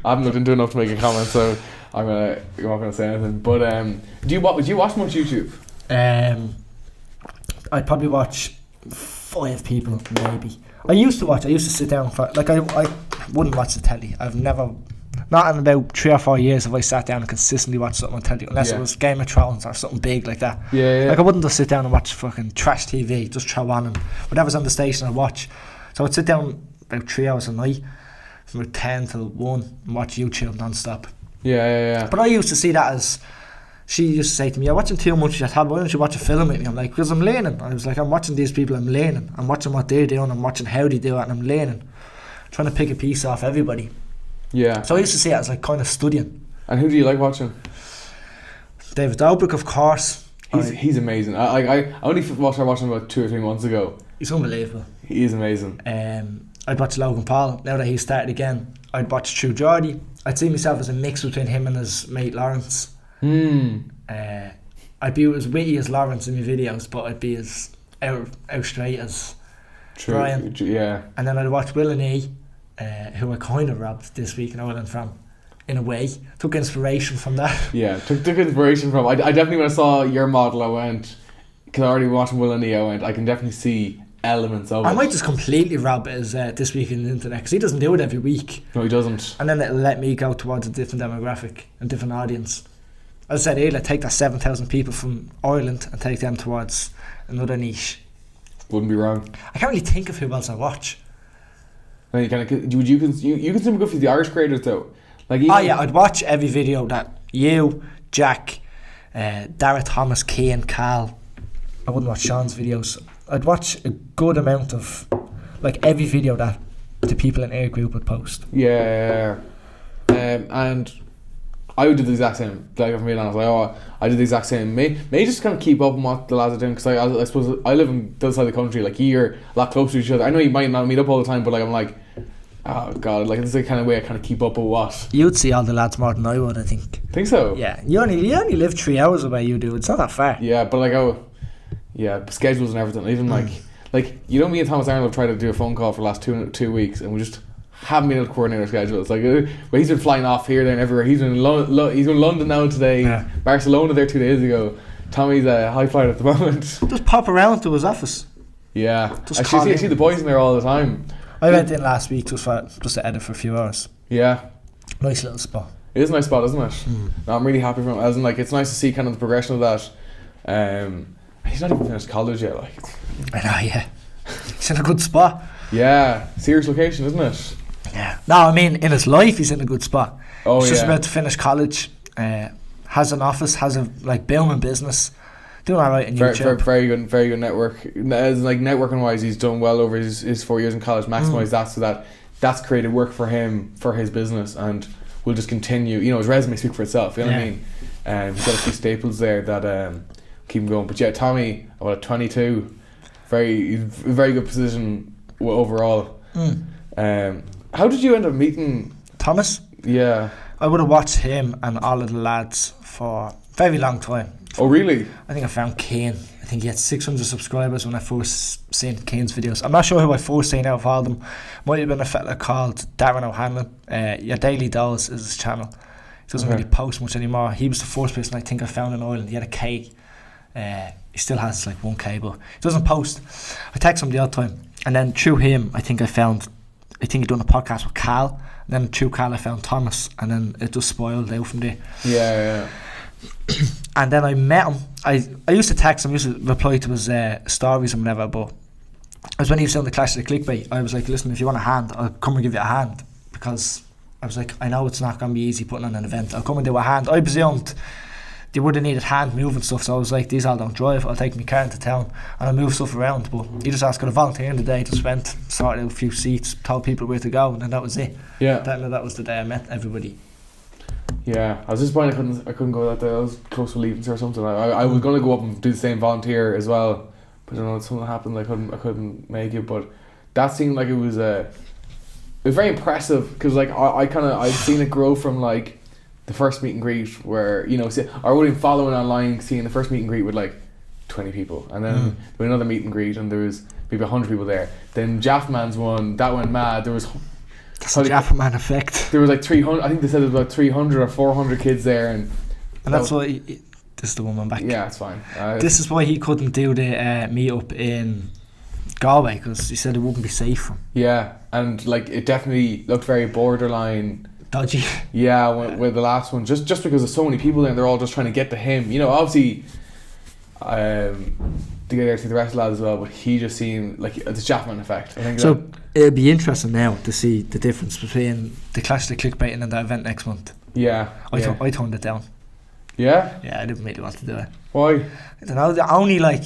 haven't looked into enough to make a comment, so I'm not gonna say anything. But do you watch much YouTube? I'd probably watch 5 people maybe. I used to sit down for, like, I wouldn't watch the telly. I've never, not in about 3 or 4 years have I sat down and consistently watched something on telly, unless it was Game of Thrones or something big like that. Yeah. Like I wouldn't just sit down and watch fucking trash TV, just throw on and whatever's on the station I'd watch. So I'd sit down about 3 hours a night from about 10 till 1 and watch YouTube non-stop. Yeah. But I used to see that as she used to say to me, "You're watching too much of your tab. Why don't you watch a film with me?" I'm like, "Because I'm learning." I was like, "I'm watching these people. I'm learning. I'm watching what they're doing. I'm watching how they do it, and I'm learning, trying to pick a piece off everybody." Yeah. So I used to see it as like kind of studying. And who do you like watching? David Dobrik, of course. He's amazing. I only watched him about 2 or 3 months ago. He's unbelievable. He is amazing. I'd watch Logan Paul. Now that he's started again, I'd watch True Geordie. I'd see myself as a mix between him and his mate Lawrence. I'd be as witty as Lawrence in my videos, but I'd be as out straight as Brian. Yeah. And then I'd watch Will and E, who I kind of robbed this week in Ireland from, in a way. Took inspiration from that. Yeah, took inspiration from. I definitely, when I saw your model, I went, because I already watched Will and E, I went, I can definitely see elements of it. I might just completely rob it as This Week in the Internet, because he doesn't do it every week. No, he doesn't. And then it'll let me go towards a different demographic and different audience. As I said earlier, take that 7,000 people from Ireland and take them towards another niche. Wouldn't be wrong. I can't really think of who else I watch. No, you consider good for the Irish creators though. Like, I'd watch every video that you, Jack, Daragh, Thomas, Cian, Cal. I wouldn't watch Sean's videos. I'd watch a good amount of, like, every video that the people in our group would post. Yeah. And I would do the exact same. Like, if I'm being honest, I did the exact same. May just kind of keep up on what the lads are doing, because I suppose I live in the other side of the country. Like, you're a lot closer to each other. I know you might not meet up all the time, but like, I'm like, oh god, like, this is the kind of way I kind of keep up with what. You'd see all the lads more than I would, I think. Think so? Yeah, you only live 3 hours away. You do. It's not that far. Yeah, but like, schedules and everything. Even like, you know, me and Thomas Arnold have tried to do a phone call for the last 2 weeks, and we just haven't been able to coordinate our schedules. Like, but he's been flying off here, there, and everywhere. He's in he's in London now today. Yeah. Barcelona there 2 days ago. Tommy's a high flight at the moment. Just pop around to his office. Yeah, I see the boys in there all the time. I went in last week just to edit for a few hours. Yeah, nice little spot. It is a nice spot, isn't it? No, I'm really happy for him. As in, like, it's nice to see kind of the progression of that. He's not even finished college yet. Like, I know, yeah. He's in a good spot. Yeah, serious location, isn't it? Yeah. No, I mean, in his life, he's in a good spot. Oh, he's just about to finish college. Has an office, has a booming business. Doing all right in YouTube. Very good network. As like, networking wise, he's done well over his 4 years in college. Maximise that, so that's created work for him for his business, and will just continue. You know, his resume speaks for itself. You know what I mean? He's got a few staples there that keep him going. But yeah, Tommy, about 22, very good position overall. How did you end up meeting Thomas? Yeah, I would have watched him and all of the lads for a very long time. Oh really? I think I found Cian. I think he had 600 subscribers when I first seen Cian's videos. I'm not sure who I first seen out of all of them. Might have been a fella called Darren O'Hanlon. Your Daily Dose is his channel. He doesn't really post much anymore. He was the first person I think I found in Ireland. He had a K. He still has like 1K, but he doesn't post. I text him the odd time, and then through him I think he'd done a podcast with Cal, and then through Cal I found Thomas, and then it just spoiled out from there. Yeah. And then I met him. I used to text him, used to reply to his stories and whatever, but it was when he was doing the Clash of the Clickbait. I was like, listen, if you want a hand, I'll come and give you a hand, because I was like, I know it's not going to be easy putting on an event. I'll come and do a hand. I presumed they would have needed hand moving stuff, so I was like, these all don't drive, I'll take my car into town and I'll move stuff around. But he just asked, could I volunteer in the day? Just went, sorted out a few seats, told people where to go, and then that was it. Yeah. That was the day I met everybody. Yeah, I was disappointed I couldn't go that day. I was close to leaving or something. I was going to go up and do the same volunteer as well, but I don't know, something happened. I couldn't make it. But that seemed like it was very impressive, because like I'd seen it grow from like the first meet and greet, where, you know, I would have been following online, seeing the first meet and greet with like 20 people, and then there was another meet and greet and there was maybe 100 people there. Then Jaffman's one, that went mad. There was the Jaffa-Man effect. There was like 300. I think they said there was about 300 or 400 kids there, and that's why. This is the woman back. Yeah, it's fine. This is why he couldn't do the meet up in Galway, because he said it wouldn't be safe for him. Yeah, and like, it definitely looked very borderline dodgy. Yeah, with the last one, just because there's so many people there and they're all just trying to get to him. You know, obviously, to get there to the rest of the lads as well, but he just seemed like the Jaffman effect. I think so. It'll be interesting now to see the difference between the Clash of the Clickbait and that event next month. Yeah, I turned it down. Yeah? Yeah, I didn't really want to do it. Why? I don't know. The only like,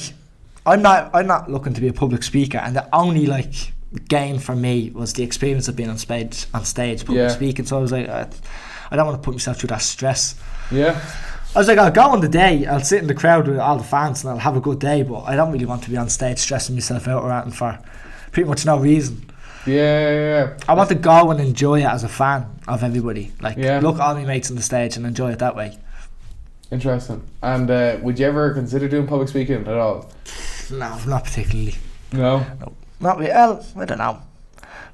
I'm not looking to be a public speaker, and the only like gain for me was the experience of being on stage public speaking. So I was like, I don't want to put myself through that stress. Yeah. I was like, I'll go on the day, I'll sit in the crowd with all the fans and I'll have a good day, but I don't really want to be on stage stressing myself out or anything for pretty much no reason. Yeah. I want to go and enjoy it as a fan of everybody. Like, Yeah. look at all my mates on the stage and enjoy it that way. Interesting. And would you ever consider doing public speaking at all? No, not particularly. No? No, not really. Well, I don't know.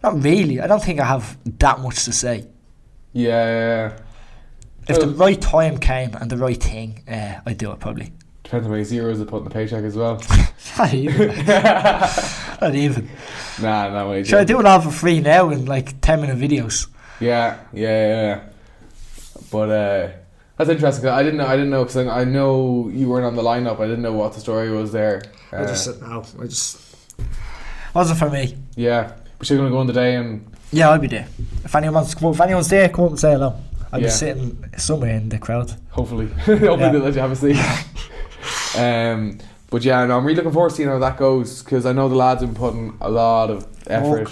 Not really. I don't think I have that much to say. Yeah. If the right time came and the right thing, I'd do it probably. Depends how many zeros they put in the paycheck as well. Not even. Not even. Nah, no way. Should I do it all for free now in like 10-minute videos? Yeah. But that's interesting. 'Cause I didn't know because I know you weren't on the lineup. I didn't know what the story was there. I just said no. Wasn't for me. Yeah, but you're gonna go on the day and Yeah, I'll be there. If anyone's there, come up and say hello. I'll be Yeah. sitting somewhere in the crowd. hopefully they'll let you have a seat. But yeah, no, I'm really looking forward to seeing how that goes because I know the lads have been putting a lot of effort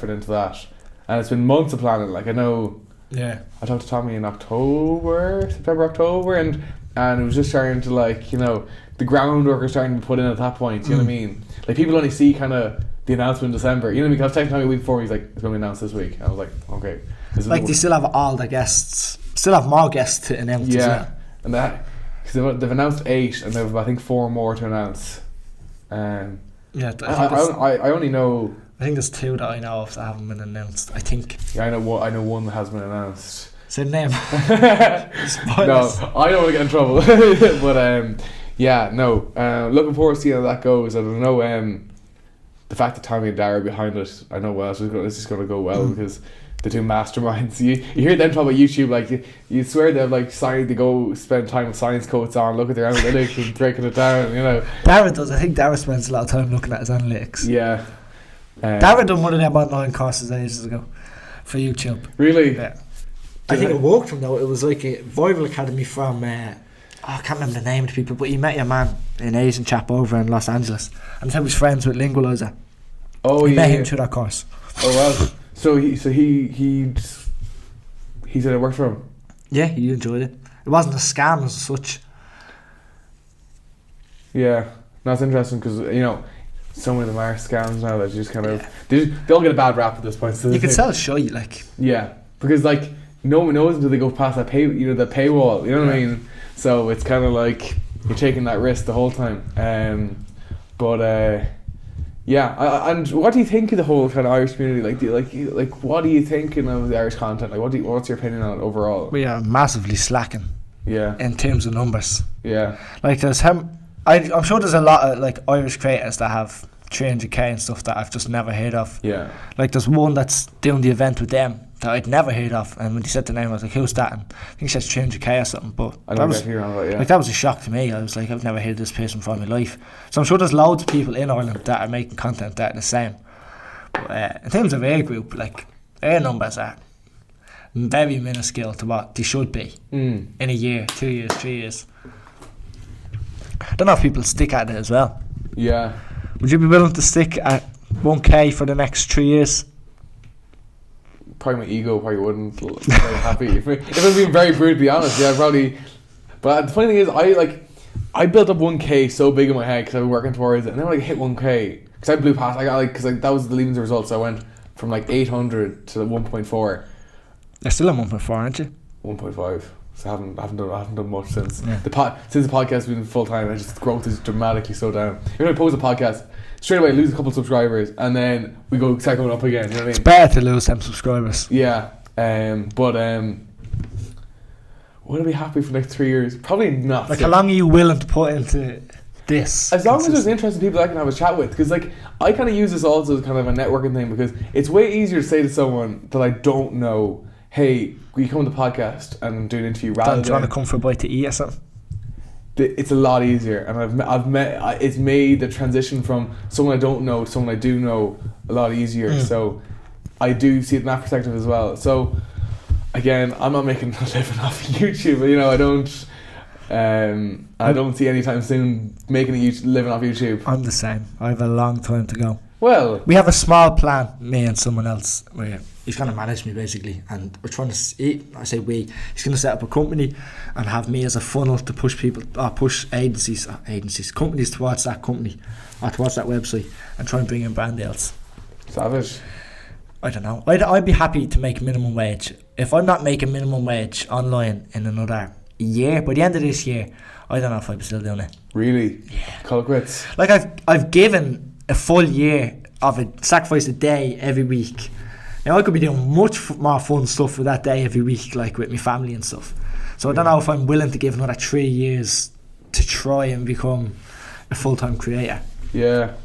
into that, and it's been months of planning. Like I know. Yeah. I talked to Tommy in September, October, and it was just starting to like, you know, the groundwork was starting to be put in at that point. You know what I mean? Like people only see kind of the announcement in December. You know what I mean? Because I was texting Tommy a week before. He's like, "It's going to be announced this week." And I was like, "Okay." Like they still have all the guests. Still have more guests to announce. Yeah, as well. and that because they've announced 8, and they've I think 4 more to announce. Yeah, I only know. I think there's 2 that I know of that haven't been announced. I think. Yeah, I know one that has been announced. Say the name. No, I don't want to get in trouble. But yeah, no. Looking forward to seeing how that goes. I don't know. The fact that Tommy and Daragh are behind it, I know well. It's just going to go well because the two masterminds. You hear them talk about YouTube, like you swear they've like signed to go spend time with science coats on, look at their analytics and breaking it down. You know. Daragh does. I think Daragh spends a lot of time looking at his analytics. Yeah. Daragh done one of them online courses ages ago for YouTube. Really? Yeah. I think it worked from though. It was like a Viral Academy from I can't remember the name of the people, but he met your man, an Asian chap over in Los Angeles, and he was friends with Lingualizer. Oh, he met him through that course. Oh well. So he said it worked for him. Yeah, he enjoyed it. It wasn't a scam as such. Yeah, that's interesting because you know so many of them are scams now that you just kind of they all get a bad rap at this point. So you can sell shit like. Yeah, because like no one knows until they go past that the paywall. You know what I mean? So it's kind of like you're taking that risk the whole time. Yeah, and what do you think of the whole kind of Irish community? Like what are you thinking of the Irish content? Like what's your opinion on it overall? We are massively slacking. Yeah. In terms of numbers. Yeah. Like there's I'm sure there's a lot of like Irish creators that have 300k and stuff that I've just never heard of. Yeah. Like there's one that's doing the event with them that I'd never heard of, and when he said the name I was like, who's that? And I think she says 300k or something, but that was a shock to me. I was like, I've never heard of this person before in my life. So I'm sure there's loads of people in Ireland that are making content that are the same. But in terms of our group, like our numbers are very minuscule to what they should be in a year, 2 years, 3 years. I don't know if people stick at it as well. Yeah. Would you be willing to stick at 1k for the next 3 years? Probably my ego probably wouldn't. I'm very happy. If I'm being very brutally honest, yeah, probably. But the funny thing is, I built up 1k so big in my head because I've been working towards it, and then when I hit 1k, because I blew past, I got because that was the leading results. So I went from like 800 to 1.4. You're still at 1.4, aren't you? 1.5. So I haven't done much since since the podcast has been full time. And just growth is dramatically slowed down. When I post a podcast, straight away lose a couple of subscribers, and then we start going up again. You know what I mean? It's better to lose some subscribers. Yeah, but would I be happy for the next 3 years? Probably not. Like, how long are you willing to put into this? As long as there's interesting people I can have a chat with, because like I kind of use this also as kind of a networking thing, because it's way easier to say to someone that I don't know, hey, will you come on the podcast and do an interview rather than... Do you want to come for a bite to eat or something? It's a lot easier, and it's made the transition from someone I don't know to someone I do know a lot easier. So I do see it in that perspective as well. So again, I'm not making a living off of YouTube. You know, I don't. I don't see anytime soon making living off YouTube. I'm the same. I have a long time to go. Well, we have a small plan, me and someone else, where he's going to manage me basically, and we're trying to he's going to set up a company and have me as a funnel to push people, push companies towards that company or towards that website, and try and bring in brand deals. savage. I don't know. I'd be happy to make minimum wage. If I'm not making minimum wage online in another year, by the end of this year, I don't know if I'm still doing it. Really? Yeah. Call it quits. Like I've given a full year of it, sacrificed a day every week. Now I could be doing much more fun stuff with that day every week, like with my family and stuff. So I don't know if I'm willing to give another 3 years to try and become a full-time creator. Yeah.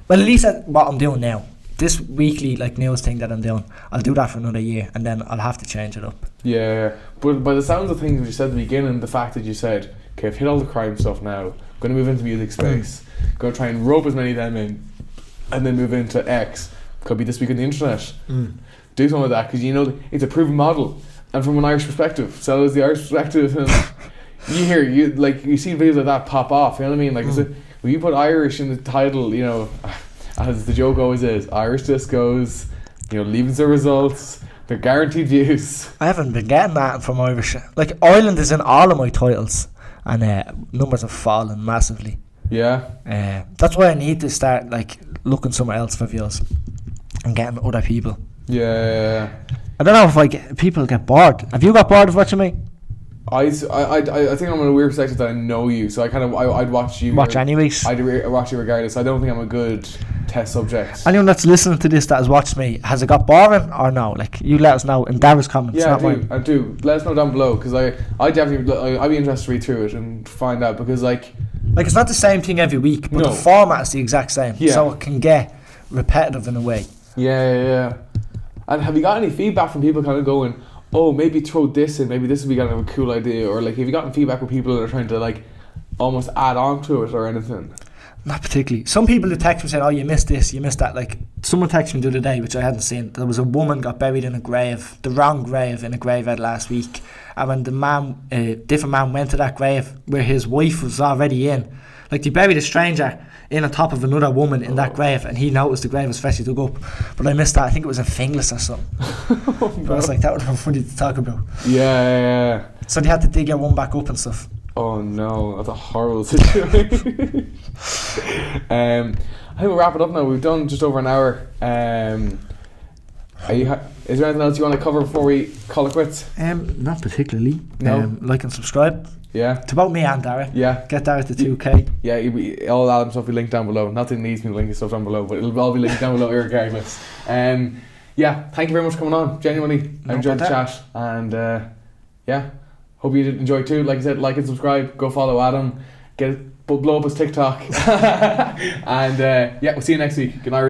Well, at least what I'm doing now, this weekly like news thing that I'm doing, I'll do that for another year, and then I'll have to change it up. Yeah, but by the sounds of things you said at the beginning, the fact that you said, okay, I've hit all the crime stuff now, I'm going to move into music space, going to try and rope as many of them in, and then move into X, could be this week on the internet. Do something like that, because you know it's a proven model, and from an Irish perspective, so is the Irish perspective, and you see videos like that pop off, you know what I mean? Like when you put Irish in the title, you know, as the joke always is, Irish discos, you know, leaving the results, they're guaranteed views. I haven't been getting that from Irish. Like Ireland is in all of my titles, and numbers have fallen massively. Yeah. That's why I need to start like looking somewhere else for views and getting other people. Yeah. I don't know if people get bored. Have you got bored of watching me? I think I'm in a weird perspective that I know you, so I'd watch you. Watch anyways. I'd watch you regardless. I don't think I'm a good test subject. Anyone that's listening to this that has watched me, has it got boring or no? Like, you let us know in Daragh's comments. Yeah, I do. Let us know down below, because I definitely I'd be interested to read through it and find out, because like it's not the same thing every week, but the format is the exact same, so it can get repetitive in a way. Yeah. And have you got any feedback from people kind of going, oh, maybe throw this in, maybe this would be kind of a cool idea, or like have you gotten feedback with people that are trying to like almost add on to it or anything? Not particularly. Some people who text me saying, oh, you missed this, you missed that. Like, someone texted me the other day, which I hadn't seen. There was a woman got buried in a grave, the wrong grave, in a graveyard last week. And when the man, different man went to that grave where his wife was already in, like they buried a stranger in on top of another woman in that grave, and he noticed the grave was freshly dug up. But I missed that. I think it was in Finglas or something. But I was like, that would have been funny to talk about. Yeah. So they had to dig her one back up and stuff. Oh no, that's a horrible situation. I think we'll wrap it up now. We've done just over an hour. Is there anything else you want to cover before we call it quits? Not particularly. No. Like and subscribe. Yeah. It's about me and Daragh. Yeah. Get Daragh to 2K. Yeah, all Adam stuff will be linked down below. Nothing needs me to link stuff down below, but it'll all be linked down below regardless. Yeah, thank you very much for coming on. Genuinely, I enjoyed the chat, and yeah, hope you did enjoy it too. Like I said, like and subscribe. Go follow Adam. Blow up his TikTok. And yeah, we'll see you next week. Good night.